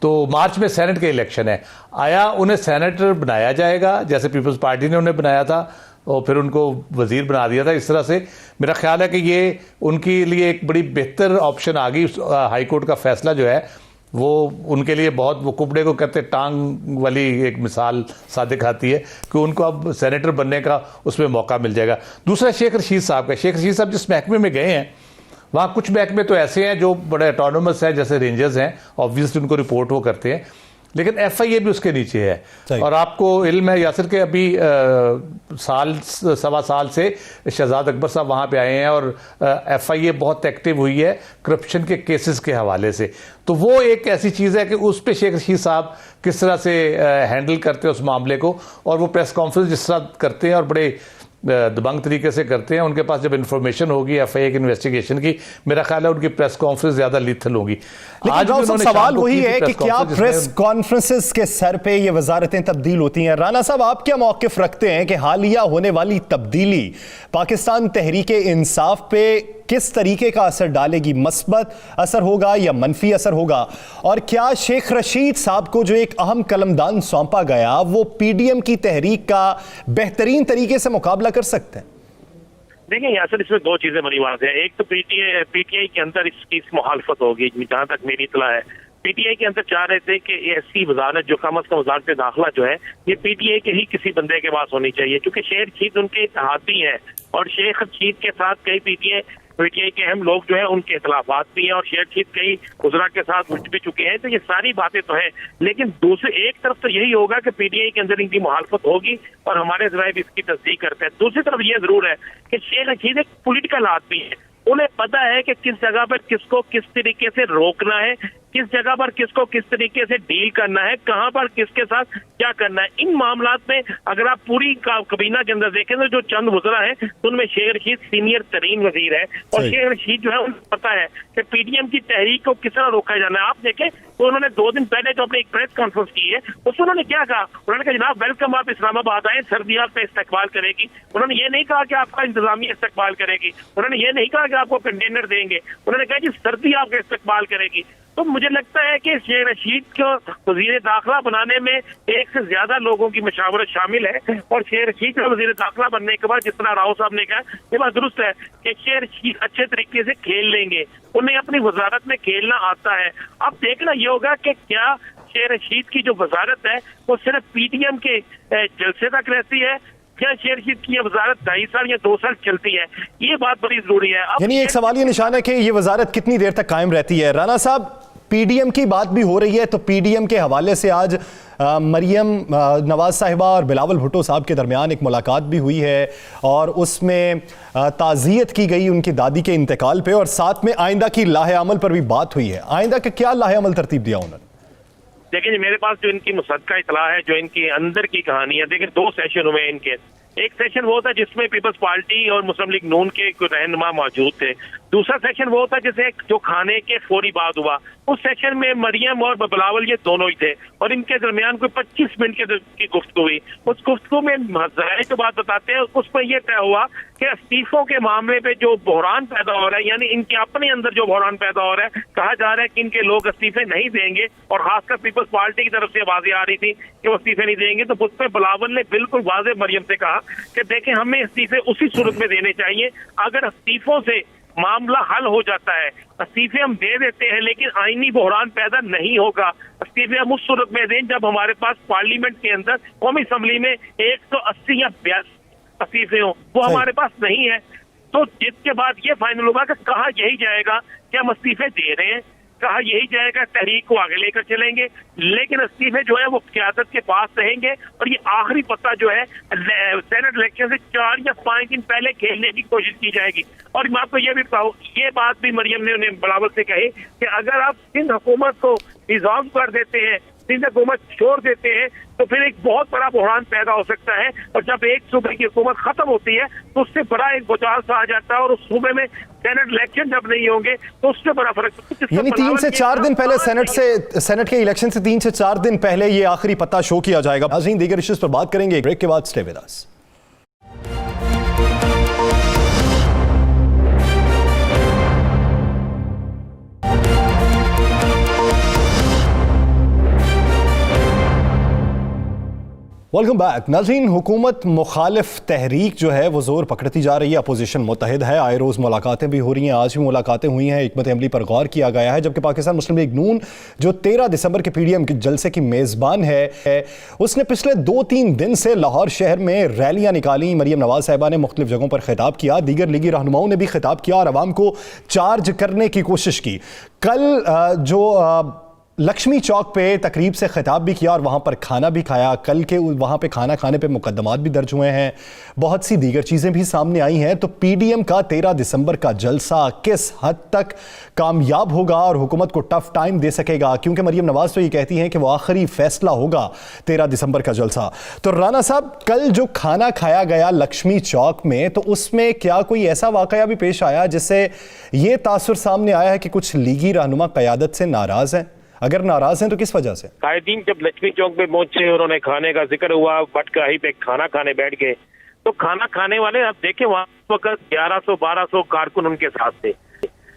तो मार्च में सेनेट के इलेक्शन है, आया उन्हें सेनेटर बनाया जाएगा जैसे पीपल्स पार्टी ने उन्हें बनाया था और फिर उनको वजीर बना दिया था। इस तरह से मेरा ख्याल है कि ये उनके लिए एक बड़ी बेहतर ऑप्शन आ गई। हाई कोर्ट का फैसला जो है वो उनके लिए बहुत, वो कुबड़े को कहते टांग वाली एक मिसाल सादिक आती है कि उनको अब सेनेटर बनने का उसमें मौका मिल जाएगा। दूसरा शेख रशीद साहब का, शेख रशीद साहब जिस महकमे में गए हैं वहाँ कुछ महकमे तो ऐसे हैं जो बड़े ऑटोनोमस हैं, जैसे रेंजर्स हैं, ऑब्वियसली उनको रिपोर्ट वो करते हैं, लेकिन FIA भी उसके नीचे है। और आपको इल्म है यासिर के अभी सवा साल से शहजाद अकबर साहब वहाँ पे आए हैं और FIA बहुत एक्टिव हुई है करप्शन के केसेस के हवाले से। तो वो एक ऐसी चीज़ है कि उस पर शेख रशीद साहब किस तरह से हैंडल करते हैं उस मामले को, और वो प्रेस कॉन्फ्रेंस जिस तरह करते हैं और बड़े दबंग तरीके से करते हैं। उनके पास जब इंफॉर्मेशन होगी FIA की इन्वेस्टिगेशन की, मेरा ख्याल है उनकी प्रेस कॉन्फ्रेंस ज्यादा लिथल होगी। आज सवाल वही है कि क्या प्रेस कॉन्फ्रेंसेस के सर पे ये वजारतें तब्दील होती हैं? राना साहब, आप क्या मौकिफ रखते हैं कि हालिया होने वाली तब्दीली पाकिस्तान तहरीक इंसाफ पे किस तरीके का असर डालेगी? मस्बत असर होगा या मनफी असर होगा? और क्या शेख रशीद साहब को जो एक अहम कलमदान सौंपा गया वो PDM की तहरीक का बेहतरीन तरीके से मुकाबला कर सकते हैं? देखिए यासिर, इसमें 2 चीजें बड़ी बात है। एक तो PTI के अंदर इसकी मुखालफत होगी, जहां तक मेरी इत्तला है। PTI के अंदर चाह रहे थे कि ऐसी वजारत जो कम अज कम वजारत दाखिला जो है ये PTI के ही किसी बंदे के पास होनी चाहिए, क्योंकि शेख रशीद उनके इत्तेहादी हैं और शेख रशीद के साथ कई PTI के अहम लोग जो है उनके इख्तलाफात भी हैं और शेख रशीद कई गुजरा के साथ उठ भी चुके हैं। तो ये सारी बातें तो हैं, लेकिन दूसरे एक तरफ तो यही होगा कि PTI के अंदर इनकी मुखालफत होगी और हमारे जराए भी इसकी तस्दीक करते हैं। दूसरी तरफ ये जरूर है कि शेख रशीद एक पॉलिटिकल आदमी है, उन्हें पता है कि किस जगह पर किसको किस तरीके से रोकना है, किस जगह पर किसको किस तरीके से डील करना है, कहां पर किसके साथ क्या करना है। इन मामलात में अगर आप पूरी काबीना के अंदर देखें तो जो चंद वज़रा है तो उनमें शेख रशीद सीनियर तरीन वजीर है, और शेख रशीद जो है उनको पता है कि पीडीएम की तहरीक को किस तरह रोका जाना है। आप देखें तो उन्होंने 2 दिन पहले जो अपने एक प्रेस कॉन्फ्रेंस की है उसमें उन्होंने क्या कहा, उन्होंने कहा जनाब वेलकम, आप इस्लामाबाद आए, सर्दी आप पे इस्तकबाल करेगी। उन्होंने ये नहीं कहा कि आपका इंतजामिया इस्तकबाल करेगी, उन्होंने ये नहीं कहा कि आपको कंटेनर देंगे, उन्होंने कहा कि सर्दी आपका इस्तकबाल करेगी। तो मुझे लगता है कि शेख रशीद को वजीर दाखिला बनाने में एक से ज्यादा लोगों की मशावरत शामिल है, और शेख रशीद का वजीर दाखिला बनने के बाद जितना राव साहब ने कहा ये बात दुरुस्त है कि शेख रशीद अच्छे तरीके से खेल लेंगे, उन्हें अपनी वजारत में खेलना आता है। अब देखना ये होगा कि क्या शेख रशीद की जो वजारत है वो सिर्फ पीडीएम के जलसे तक रहती है, क्या शेख रशीद की वजारत 2.5 साल या 2 साल चलती है, ये बात बड़ी जरूरी है। यानी एक सवाल ये निशान है कि ये वजारत कितनी देर तक कायम रहती है। राना साहब, पीडीएम की बात भी हो रही है, तो पीडीएम के हवाले से आज मरियम नवाज साहिबा और बिलावल भुट्टो साहब के दरमियान एक मुलाकात भी हुई है, और उसमें ताज़ियत की गई उनकी दादी के इंतकाल पे, और साथ में आइंदा की लाहे अमल पर भी बात हुई है। आइंदा के क्या लाहे अमल तरतीब दिया उन्होंने? देखिए मेरे पास जो इनकी मुसद्दका इतला है, जो इनकी अंदर की कहानी है, देखिए 2 सेशन हुए इनके। एक सेशन वो था जिसमें पीपल्स पार्टी और मुस्लिम लीग नून के रहनुमा मौजूद थे, दूसरा सेशन वो था जिसे जो खाने के फौरी बाद हुआ। उस सेशन में मरियम और बिलावल ये दोनों ही थे, और इनके दरमियान कोई 25 मिनट की गुफ्तगू हुई। उस गुफ्तगू में ज़ाहिर जो बात बताते हैं उसमें यह तय हुआ कि इस्तीफों के मामले पे जो बहरान पैदा हो रहा है, यानी इनके अपने अंदर जो बहरान पैदा हो रहा है, कहा जा रहा है कि इनके लोग इस्तीफे नहीं देंगे, और खासकर पीपल्स पार्टी की तरफ से आवाजें आ रही थी कि वो इस्तीफे नहीं देंगे। तो उस पर बिलावल ने बिल्कुल वाज़ेह मरियम से कहा कि देखें हमें इस्तीफे उसी सूरत में देने चाहिए अगर इस्तीफों से मामला हल हो जाता है। इस्तीफे हम दे देते हैं लेकिन आईनी बहरान पैदा नहीं होगा। इस्तीफे हम उस सूरत में दें जब हमारे पास पार्लियामेंट के अंदर कौमी असम्बली में 180 या 82 इस्तीफे हों, वो हमारे पास नहीं है। तो जिसके बाद ये फाइनल होगा कि कहा यही जाएगा कि हम इस्तीफे दे रहे हैं, कहा यही जाएगा तहरीक को आगे लेकर चलेंगे, लेकिन इस्तीफे जो है वो क़यादत के पास रहेंगे। और ये आखिरी पत्ता जो है सेनेट इलेक्शन से 4 या 5 दिन पहले खेलने की कोशिश की जाएगी। और मैं आपको ये भी बताऊं, ये बात भी मरियम ने उन्हें बिलावल से कही कि अगर आप सिंध हुकूमत को डिसॉल्व कर देते हैं, सिंध हुकूमत छोड़ देते हैं, तो फिर एक बहुत बड़ा बहरान पैदा हो सकता है। और जब एक सूबे की हुकूमत खत्म होती है तो उससे बड़ा एक भूचाल सा आ जाता है, और उस सूबे में सेनेट इलेक्शन जब नहीं होंगे तो उससे बड़ा फर्क। यानी 3 से 4 दिन पहले सेनेट के इलेक्शन से 3 से 4 दिन पहले ये आखिरी पत्ता शो किया जाएगा। नाज़रीन, दीगर इश्यूज पर बात करेंगे ब्रेक के बाद। Stay with us. Welcome back. नाज़रीन, हुकूमत मुखालिफ तहरीक जो है वो जोर पकड़ती जा रही है, अपोजिशन मुतहिद है, आए रोज़ मुलाकातें भी हो रही हैं। आज भी मुलाकातें हुई हैं, हिकमत अमली पर गौर किया गया है। जबकि पाकिस्तान मुस्लिम लीग नून जो 13 दिसंबर के पीडीएम के जलसे की मेज़बान है, उसने पिछले 2-3 दिन से लाहौर शहर में रैलियाँ निकाली। मरियम नवाज साहिबा ने मुख्तलिफ जगहों पर खिताब किया, दीगर लीगी रहनुमाओं ने भी खिताब किया और आवाम को चार्ज करने की कोशिश की। कल जो लक्ष्मी चौक पे तकरीब से खिताब भी किया और वहाँ पर खाना भी खाया। कल के वहाँ पे खाना खाने पे मुकदमात भी दर्ज हुए हैं, बहुत सी दीगर चीज़ें भी सामने आई हैं। तो पीडीएम का 13 दिसंबर का जलसा किस हद तक कामयाब होगा और हुकूमत को टफ टाइम दे सकेगा, क्योंकि मरियम नवाज तो ये कहती हैं कि वो आखिरी फैसला होगा 13 दिसंबर का जलसा। तो राना साहब, कल जो खाना खाया गया लक्ष्मी चौक में, तो उसमें क्या कोई ऐसा वाकया भी पेश आया जिससे ये तासुर सामने आया है कि कुछ लीगी रहनुमा क़यादत से नाराज़ हैं? अगर नाराज हैं तो किस वजह से? कायदीन जब लक्ष्मी चौक पे पहुंचे, उन्होंने खाने का जिक्र हुआ, बटकाही पे खाना खाने बैठ गए, तो खाना खाने वाले आप देखें वहां वक्त 1100-1200 कारकुन उनके साथ थे।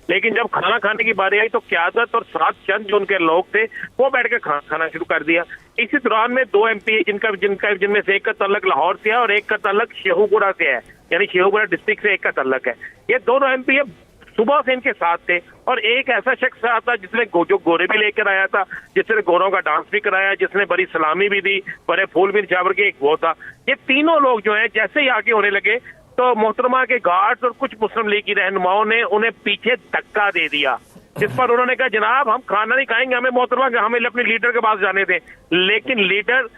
लेकिन जब खाना खाने की बारी आई तो क़यादत और 7 चंद जो उनके लोग थे वो बैठ के खाना शुरू कर दिया। इसी दौरान में 2 MP जिनमें से एक का तल्लक लाहौर से है और एक का तल्लक शेखुपुरा से है, यानी शेखुपुरा डिस्ट्रिक्ट से एक का तल्लक है। ये दोनों MP सुबह से इनके साथ थे। और एक ऐसा शख्स आता जिसने जो गोरे भी लेकर आया था, जिसने गोरों का डांस भी कराया, जिसने बड़ी सलामी भी दी, बड़े फूल भी निछावर के, एक वो था। ये तीनों लोग जो हैं जैसे ही आगे होने लगे तो मोहतरमा के गार्ड्स और कुछ मुस्लिम लीग की रहनुमाओं ने उन्हें पीछे धक्का दे दिया, जिस पर उन्होंने कहा जनाब हम खाना नहीं खाएंगे, हमें मोहतरमा हमें अपने लीडर के पास जाने दें। लेकिन लीडर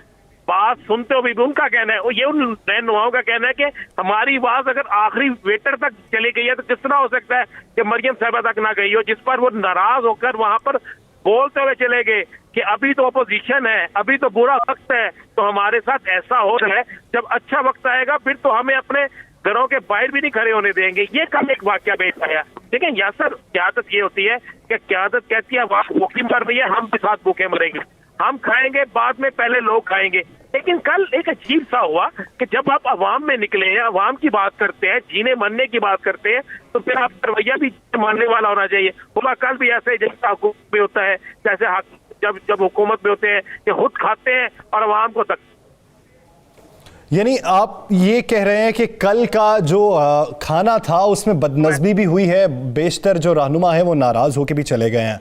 बात सुनते हुए भी उनका कहना है, ये उन रहनुमाओं का कहना है कि हमारी आवाज अगर आखिरी वेटर तक चली गई है तो किस तरह हो सकता है कि मरियम साहिबा तक ना गई हो, जिस पर वो नाराज होकर वहां पर बोलते हुए चले गए कि अभी तो अपोजिशन है, अभी तो बुरा वक्त है, तो हमारे साथ ऐसा हो रहा है, जब अच्छा वक्त आएगा फिर तो हमें अपने घरों के बाहर भी नहीं खड़े होने देंगे। ये कल एक वाकया पेश आया। ठीक है यासर, क्यादत ये होती है कि क्यादत कहती है वाह भूखी मर रही है, हम भी साथ भूखे मरेंगे, हम खाएंगे बाद में पहले लोग खाएंगे। लेकिन कल एक अजीब सा हुआ कि जब आप अवाम में निकले हैं, अवाम की बात करते हैं, जीने मरने की बात करते हैं, तो फिर आप रवैया भी मानने वाला होना चाहिए। हुआ कल भी ऐसे जैसे हुकूमत में होता है, जैसे जब हुकूमत में होते हैं कि खुद खाते हैं और अवाम को तक। यानी आप ये कह रहे हैं कि कल का जो खाना था उसमें बदनज़मी भी हुई है, बेशतर जो रहनुमा है वो नाराज होकर भी चले गए हैं।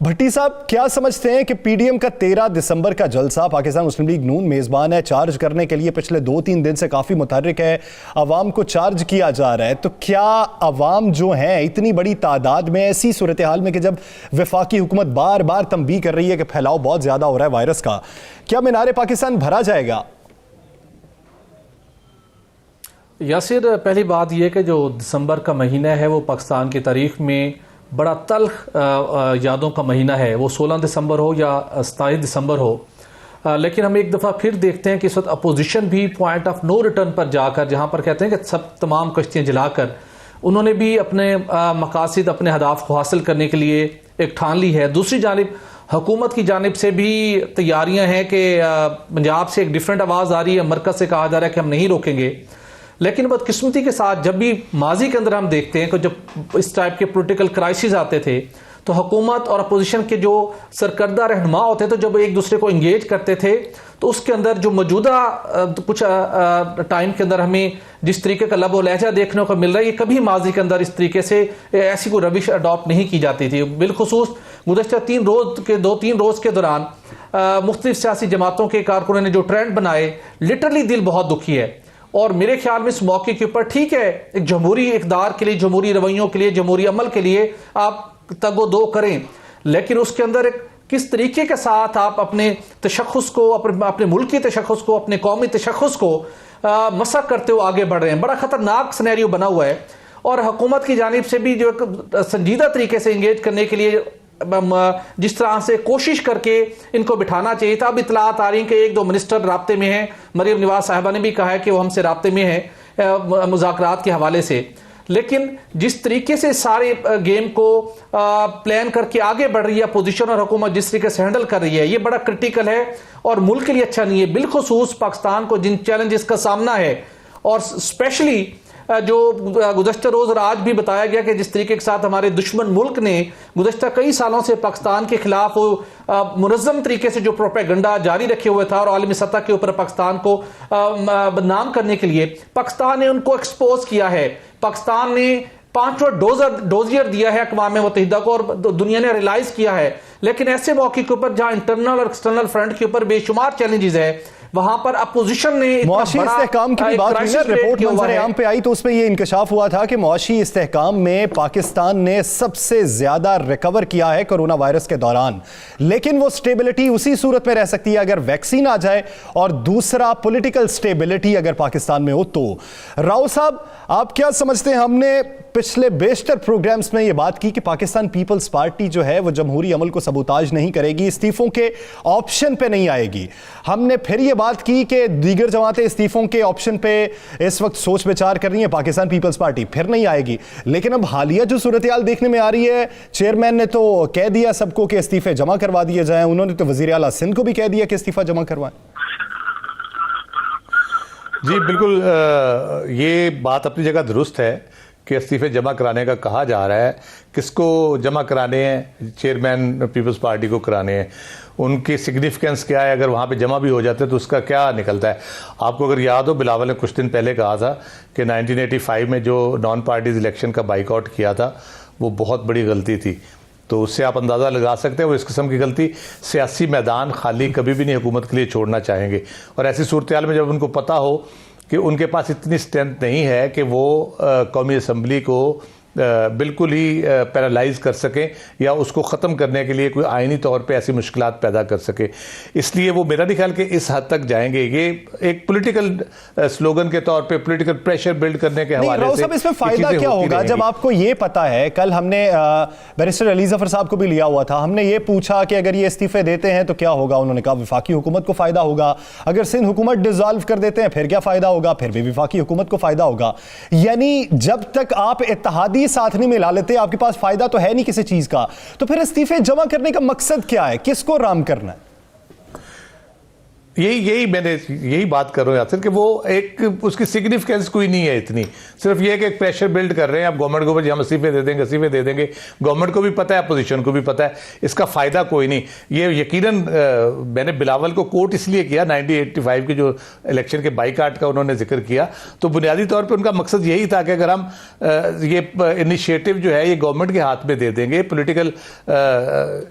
भट्टी साहब क्या समझते हैं कि पीडीएम का 13 दिसंबर का जलसा, पाकिस्तान मुस्लिम लीग नून मेज़बान है, चार्ज करने के लिए पिछले 2-3 दिन से काफ़ी मुतहर्रिक है, अवाम को चार्ज किया जा रहा है, तो क्या अवाम जो है इतनी बड़ी तादाद में ऐसी सूरत हाल में कि जब वफाकी हुकूमत बार बार तंबीह कर रही है कि फैलाव बहुत ज़्यादा हो रहा है वायरस का, क्या मीनार पाकिस्तान भरा जाएगा? यासिर, पहली बात यह कि जो दिसंबर का महीना है वो पाकिस्तान की तारीख में बड़ा तल्ख यादों का महीना है, वो 16 दिसंबर हो या 27 दिसंबर हो। लेकिन हम एक दफ़ा फिर देखते हैं कि इस वक्त अपोजिशन भी पॉइंट ऑफ नो रिटर्न पर जाकर, जहाँ पर कहते हैं कि सब तमाम कश्तियाँ जलाकर, उन्होंने भी अपने मकासद, अपने हदाफ को हासिल करने के लिए एक ठान ली है। दूसरी जानिब हुकूमत की जानिब से भी तैयारियाँ हैं कि पंजाब से एक डिफरेंट आवाज़ आ रही है, मरकज़ से कहा जा रहा है कि हम नहीं रोकेंगे। लेकिन बदकिस्मती के साथ जब भी माजी के अंदर हम देखते हैं कि जब इस टाइप के पॉलिटिकल क्राइसिस आते थे तो हुकूमत और अपोजिशन के जो सरकर्दा रहनुमा होते थे, जब एक दूसरे को इंगेज करते थे, तो उसके अंदर जो मौजूदा कुछ टाइम के अंदर हमें जिस तरीके का लब व लहजा देखने को मिल रहा है, ये कभी माजी के अंदर इस तरीके से ऐसी कोई रविश अडॉप्ट नहीं की जाती थी। बिलखुसूस गुज़श्ता 2-3 रोज़ के दौरान मुख्तलिफ सियासी जमातों के कारकुनों ने जो ट्रेंड बनाए, लिटरली दिल बहुत दुखी है। और मेरे ख्याल में इस मौके के ऊपर ठीक है, एक जमहूरी इक़दार के लिए, जमहूरी रवैयों के लिए, जमहूरी अमल के लिए आप तगो दो करें, लेकिन उसके अंदर एक किस तरीके के साथ आप अपने तशख़्ख़ुस को, अपने मुल्क की तशख़्ख़ुस को, अपने कौमी तशख़्ख़ुस को मसक करते हुए आगे बढ़ रहे हैं, बड़ा ख़तरनाक सिनेरियो बना हुआ है। और हुकूमत की जानिब से भी जो एक संजीदा तरीके से इंगेज करने के लिए जिस तरह से कोशिश करके इनको बिठाना चाहिए था। अब इतलात आ रही हैं कि 1-2 मिनिस्टर राब्ते में हैं, मरीम नवाज साहिबा ने भी कहा है कि वो हमसे राब्ते में है मुज़ाकरात के हवाले से। लेकिन जिस तरीके से सारे गेम को प्लान करके आगे बढ़ रही है अपोजिशन और हुकूमत, जिस तरीके से हैंडल कर रही है, ये बड़ा क्रिटिकल है और मुल्क के लिए अच्छा नहीं है। बिलखुसूस पाकिस्तान को जिन चैलेंजेस का सामना है, और स्पेशली जो गुज़श्ता रोज़ और आज भी बताया गया कि जिस तरीके के साथ हमारे दुश्मन मुल्क ने गुज़श्ता कई सालों से पाकिस्तान के खिलाफ मुनज़्ज़म तरीके से जो प्रोपेगेंडा जारी रखे हुए था और आलमी सतह के ऊपर पाकिस्तान को बदनाम करने के लिए पाकिस्तान ने उनको एक्सपोज किया है। पाकिस्तान ने 5वां डोजियर दिया है अक़वाम मुत्तहिदा को और दुनिया ने रियलाइज किया है। लेकिन ऐसे मौके के ऊपर जहां इंटरनल और एक्सटर्नल फ्रंट के ऊपर बेशुमार चैलेंजेस है, वहां पर अपोजिशन ने मुआशी इस्तेहकाम की भी बात हुई ना, रिपोर्ट मंज़र-ए-आम पे आई तो उसमें ये इंकशाफ हुआ था कि मुआशी इस्तेहकाम में पाकिस्तान ने सबसे ज्यादा रिकवर किया है कोरोना वायरस के दौरान। लेकिन वो स्टेबिलिटी उसी सूरत में रह सकती है अगर वैक्सीन आ जाए, और दूसरा पॉलिटिकल स्टेबिलिटी अगर पाकिस्तान में हो तो। राव साहब, आप क्या समझते हैं? हमने पिछले बेशतर प्रोग्राम्स में ये बात की कि पाकिस्तान पीपल्स पार्टी जो है वो जमहूरी अमल को सबूताज नहीं करेगी, इस्तीफों के ऑप्शन पे नहीं आएगी। हमने फिर ये बात की कि दीगर जमातें इस्तीफों के ऑप्शन पे इस वक्त सोच विचार कर रही है, पाकिस्तान पीपल्स पार्टी फिर नहीं आएगी। लेकिन अब हालिया जो सूरत हाल देखने में आ रही है, चेयरमैन ने तो कह दिया सबको कि इस्तीफे जमा करवा दिए जाएं, उन्होंने तो वजीर आला सिंध को भी कह दिया कि इस्तीफा जमा करवाएं। जी बिल्कुल, ये बात अपनी जगह दुरुस्त है कि इस्तीफे जमा कराने का कहा जा रहा है। किसको जमा कराने हैं? चेयरमैन पीपल्स पार्टी को कराने हैं। उनकी सिग्निफिकेंस क्या है? अगर वहाँ पे जमा भी हो जाते तो उसका क्या निकलता है? आपको अगर याद हो, बिलावल ने कुछ दिन पहले कहा था कि 1985 में जो नॉन पार्टीज इलेक्शन का बाइकआउट किया था वो बहुत बड़ी गलती थी। तो उससे आप अंदाज़ा लगा सकते हैं वो इस किस्म की गलती सियासी मैदान खाली कभी भी नहीं हुकूमत के लिए छोड़ना चाहेंगे। और ऐसी सूरत हाल में जब उनको पता हो कि उनके पास इतनी स्ट्रेंथ नहीं है कि वो कौमी असम्बली को बिल्कुल ही पैरालाइज कर सकें या उसको ख़त्म करने के लिए कोई आइनी तौर पे ऐसी मुश्किलात पैदा कर सके। इसलिए वो मेरा नहीं ख्याल कि इस हद तक जाएंगे। ये एक पॉलिटिकल स्लोगन के तौर पे पॉलिटिकल प्रेशर बिल्ड करने के हवाले से। इसमें फायदा क्या होगा जब आपको ये पता है? कल हमने बैरिस्टर अली जफर साहब को भी लिया हुआ था, हमने ये पूछा कि अगर ये इस्तीफे देते हैं तो क्या होगा? उन्होंने कहा वफाकी हुकूमत को फायदा होगा। अगर सिंध हुकूमत डिसॉल्व कर देते हैं फिर क्या फायदा होगा? फिर भी वफाकी हुकूमत को फायदा होगा। यानी जब तक आप इत्तेहादी साथ नहीं मिला लेते, आपके पास फायदा तो है नहीं किसी चीज का, तो फिर इस्तीफे जमा करने का मकसद क्या है? किसको राम करना है? यही बात कर रहा हूं यासर कि वो एक उसकी सिग्निफिकेंस कोई नहीं है इतनी। सिर्फ ये कि एक प्रेशर बिल्ड कर रहे हैं आप गवर्नमेंट के ऊपर, हम इस्तीफे दे देंगे। गवर्नमेंट को भी पता है, अपोजिशन को भी पता है, इसका फायदा कोई नहीं। ये यकीनन मैंने बिलावल को कोट इसलिए किया 1985 के जो इलेक्शन के बाइकाट का उन्होंने जिक्र किया, तो बुनियादी तौर पर उनका मकसद यही था कि अगर हम ये इनिशिएटिव जो है ये गवर्नमेंट के हाथ में दे देंगे, पोलिटिकल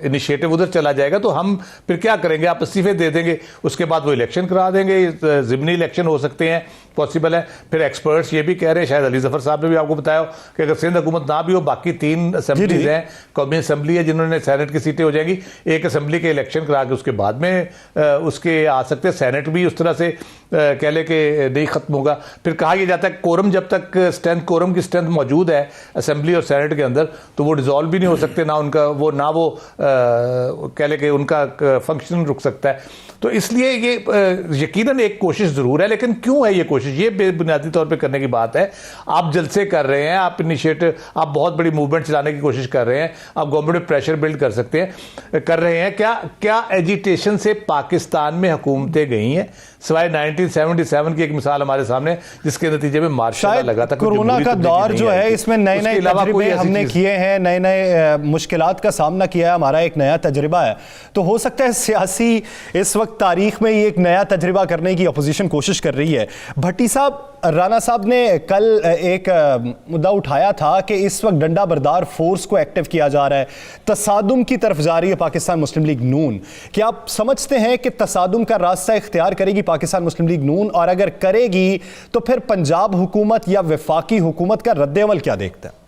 इनिशिएटिव उधर चला जाएगा, तो हम फिर क्या करेंगे? आप इस्तीफे दे देंगे, उसके बाद वो इलेक्शन करा देंगे, ज़िमनी इलेक्शन हो सकते हैं, पॉसिबल है। फिर एक्सपर्ट्स ये भी कह रहे हैं, शायद अली जफर साहब ने भी आपको बताया कि अगर सिंध हुकूमत ना भी हो, बाकी 3 असेंबलीज हैं, कौमी असेंबली है जिन्होंने सेनेट की सीटें हो जाएंगी, एक असेंबली के इलेक्शन करा के उसके बाद में उसके आ सकते हैं। सेनेट भी उस तरह से कह ले कि नहीं खत्म होगा। फिर कहा यह जाता है कोरम जब तक कोरम की स्ट्रेंथ मौजूद है असेंबली और सेनेट के अंदर, तो वो डिसॉल्व भी नहीं हो सकते, ना वो कह ले कि उनका फंक्शन रुक सकता है। तो इसलिए ये यकीनन एक कोशिश जरूर है, लेकिन क्यों है ये कोशिश? ये बेबुनियादी तौर पे करने की बात है। आप जलसे कर रहे हैं, आप इनिशिएटिव, आप बहुत बड़ी मूवमेंट चलाने की कोशिश कर रहे हैं, आप गवर्नमेंट में प्रेशर बिल्ड कर रहे हैं। क्या एजिटेशन से पाकिस्तान में हुकूमतें गई हैं? सिवाय 1977 की एक मिसाल हमारे सामने, जिसके नतीजे में मार्शल लगा था। कोरोना का दौर जो है, इसमें नए नए तजर्बे हमने किए हैं, नए नए मुश्किलात का सामना किया है, हमारा एक नया तजर्बा है। तो हो सकता है सियासी इस वक्त तारीख में ये एक नया तजर्बा करने की अपोजिशन कोशिश कर रही है। भट्टी साहब, राना साहब ने कल एक मुद्दा उठाया था कि इस वक्त डंडा बरदार फोर्स को एक्टिव किया जा रहा है, तसादुम की तरफ जा रही है पाकिस्तान मुस्लिम लीग नून। क्या आप समझते हैं कि तसादुम का रास्ता इख्तियार करेगी पाकिस्तान मुस्लिम लीग नून? और अगर करेगी तो फिर पंजाब हुकूमत या वफाकी हुकूमत का रद्द-ए-अमल क्या देखता है?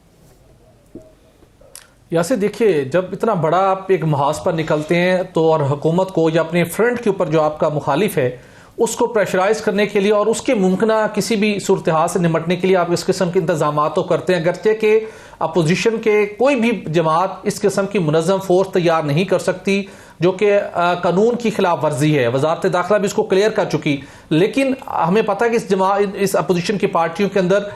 यासे देखिए, जब इतना बड़ा आप एक महाज पर निकलते हैं तो और हुकूमत को या अपने फ्रंट के ऊपर जो आपका मुखालिफ है उसको प्रेशराइज करने के लिए और उसके मुमकिना किसी भी सूरत हाल से निपटने के लिए आप इस किस्म के इंतजाम तो करते हैं। अगरचे के अपोजिशन के कोई भी जमात इस किस्म की मुनज़्ज़म फोर्स तैयार नहीं कर सकती, जो कि कानून की खिलाफ वर्जी है। वजारत दाखिला भी इसको क्लियर कर चुकी। लेकिन हमें पता है कि इस अपोजिशन की पार्टियों के अंदर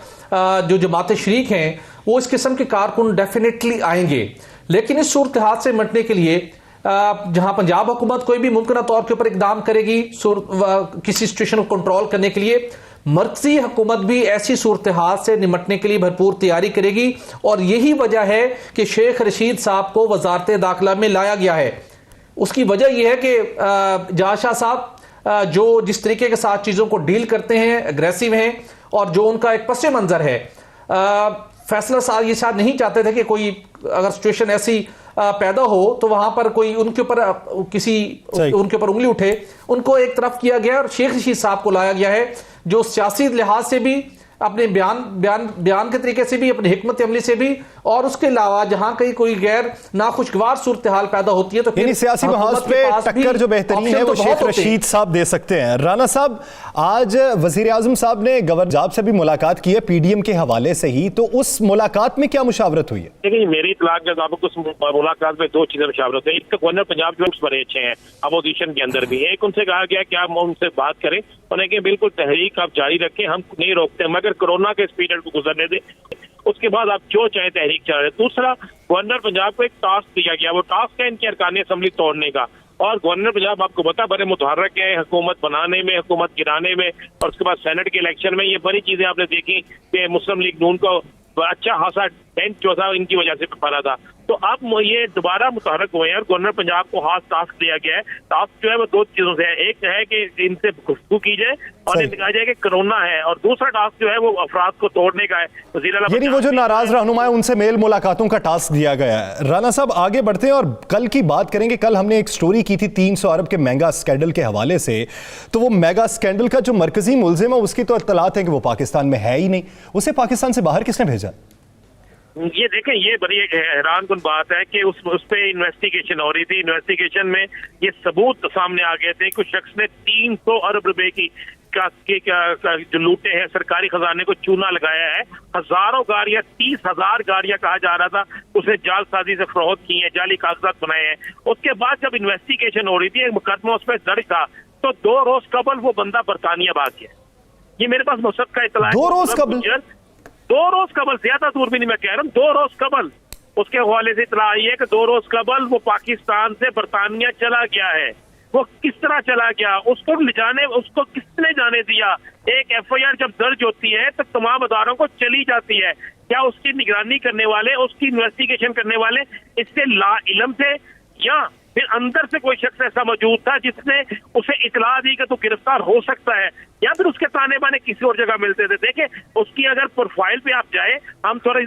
जो जमातें शरीक हैं वो इस किस्म के कारकुन डेफिनेटली आएंगे। लेकिन इस सूरत हाल से निपटने के लिए जहां पंजाब हुकूमत कोई भी मुमकिन तौर के ऊपर इकदाम करेगी किसी सिचुएशन को कंट्रोल करने के लिए, मरकजी हुकूमत भी ऐसी सूरत हाल से निपटने के लिए भरपूर तैयारी करेगी। और यही वजह है कि शेख रशीद साहब को वजारत दाखिला में लाया गया है। उसकी वजह यह है कि जाशा साहब जो जिस तरीके के साथ चीज़ों को डील करते हैं, एग्रेसिव हैं, और जो उनका एक पस मंज़र है, फैसला साहब ये शायद नहीं चाहते थे कि कोई अगर सिचुएशन ऐसी पैदा हो तो वहां पर कोई उनके ऊपर उंगली उठे। उनको एक तरफ किया गया और शेख रशीद साहब को लाया गया है, जो सियासी लिहाज से भी, अपने बयान के तरीके से भी, अपनी हिकमत अमली से भी, और उसके अलावा जहां कहीं कोई गैर नाखुशगवार सूरत हाल पैदा होती है तो फिर सियासी महाज पे टक्कर जो बेहतरीन है वो शेख रशीद साहब दे सकते हैं। राना साहब, आज वजीर आजम साहब ने गवर्नर पंजाब से भी मुलाकात की है पीडीएम के हवाले से ही, तो उस मुलाकात में क्या मुशावरत हुई है? देखिए, मेरी इतलाक के मुताबिक उस मुलाकात में 2 चीजें मुशावरत है। एक तो गवर्नर पंजाब जो बड़े अच्छे हैं अपोजिशन के अंदर भी, एक उनसे कहा गया कि आप उनसे बात करें, उन्हें कि बिल्कुल तहरीक आप जारी रखें, हम नहीं रोकते, मगर कोरोना के इस पीरियड को गुजरने दें, उसके बाद आप जो चाहे तहरीक चला रहे। दूसरा, गवर्नर पंजाब को एक टास्क दिया गया, वो टास्क है इनकी अरकानी असम्बली तोड़ने का। और गवर्नर पंजाब आपको पता बड़े मुतहर्रिक है हुकूमत बनाने में, हुकूमत गिराने में, और उसके बाद सेनेट के इलेक्शन में। ये बड़ी चीजें आपने देखी कि मुस्लिम लीग नून को अच्छा खासा डेंट जो था इनकी वजह से पड़ा था। तो अब ये दोबारा मुतहर्रिक हुए हैं और गवर्नर पंजाब को खास टास्क दिया गया है। टास्क जो है वो 2 चीजों से है, एक है कि इनसे गुफ्तगू की जाए और इन्हें कहा जाए कि कोरोना है, और दूसरा टास्क जो है वो अफराद को तोड़ने का है। यानी वो जो नाराज रहनुमा है उनसे मेल मुलाकातों का टास्क दिया गया है। राना साहब, आगे बढ़ते हैं और कल की बात करेंगे। कल हमने एक स्टोरी की थी 300 अरब के मेगा स्कैंडल के हवाले से, तो वो मेगा स्कैंडल का जो मरकजी मुलजिम है उसकी तो इत्तलात है कि वो पाकिस्तान में है ही नहीं, उसे पाकिस्तान से बाहर किसने भेजा? ये देखें, ये बड़ी एक हैरान कुन बात है कि उस पे इन्वेस्टिगेशन हो रही थी। इन्वेस्टिगेशन में ये सबूत सामने आ गए थे। कुछ शख्स ने 300 अरब रुपए की जो लूटे हैं, सरकारी खजाने को चूना लगाया है। हजारों गाड़ियां, 30,000 गाड़ियां कहा जा रहा था उसने जालसाजी से फरोख्त की है, जाली कागजात बनाए हैं। उसके बाद जब इन्वेस्टिगेशन हो रही थी, एक मुकदमा उस पर दर्ज था, तो 2 रोज कबल वो बंदा बरतानिया भाग गया। ये मेरे पास मुसद का इतला है। 2 रोज कबल, 2 रोज कबल, ज्यादा दूर भी नहीं मैं कह रहा हूँ, 2 रोज कबल उसके हवाले से इतला आई है कि 2 रोज कबल वो पाकिस्तान से बरतानिया चला गया है। वो किस तरह चला गया, उसको किसने जाने दिया? एक एफआईआर जब दर्ज होती है तो तमाम अदारों को चली जाती है। क्या उसकी निगरानी करने वाले, उसकी इन्वेस्टिगेशन करने वाले इससे ला इल्म थे, या फिर अंदर से कोई शख्स ऐसा मौजूद था जिसने उसे इतला दी कि तू गिरफ्तार हो सकता है, या फिर उसके ताने बाने किसी और जगह मिलते थे? देखे, उसकी अगर प्रोफाइल पे आप जाए,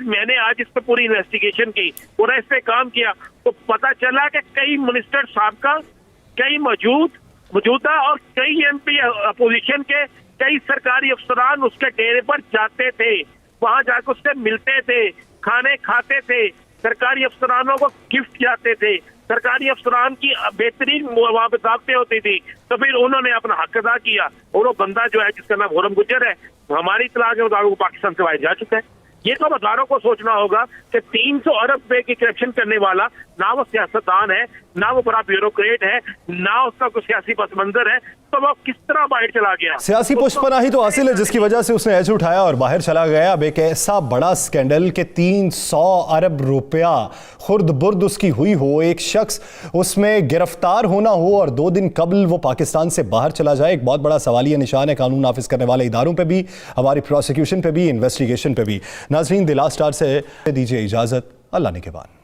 मैंने आज इस पे पूरी इन्वेस्टिगेशन की, पूरा इस पे काम किया, तो पता चला कि कई मिनिस्टर साहब, कई मौजूदा और कई एमपी अपोजिशन के कई सरकारी अफसरान उसके डेरे पर जाते थे, वहां जाकर उससे मिलते थे, खाने खाते थे, सरकारी अफसरानों को गिफ्ट जाते थे, सरकारी अफसरान की बेहतरीन वहां पे दावतें होती थी। तो फिर उन्होंने अपना हक अदा किया, और वो बंदा जो है जिसका नाम खुर्रम गुज्जर है, हमारी इत्तला के मुताबिक पाकिस्तान से बाहर जा चुका है। ये तो अदारों को सोचना होगा कि 300 अरब रुपए की करप्शन करने वाला ना वो सियासतदान है, ना वो बड़ा ब्यूरोक्रेट है, ना उसका कोई सियासी पस मंजर है, तो वो किस तरह बाहर चला गया? सियासी पुष्पनाही तो हासिल है जिसकी वजह से उसने एज उठाया और बाहर चला गया। अब एक ऐसा बड़ा स्कैंडल के 300 अरब रुपया खुर्द बुर्द उसकी हुई हो, एक शख्स उसमें गिरफ्तार होना हो और 2 दिन कबल वो पाकिस्तान से बाहर चला जाए, एक बहुत बड़ा सवालिया निशान है कानून नाफिज करने वाले इदारों पे भी, हमारी प्रोसिक्यूशन पे भी, इन्वेस्टिगेशन पे भी। नाज़रीन, द लास्ट स्टार से दीजिए इजाजत। अल्लाह ने के बाद।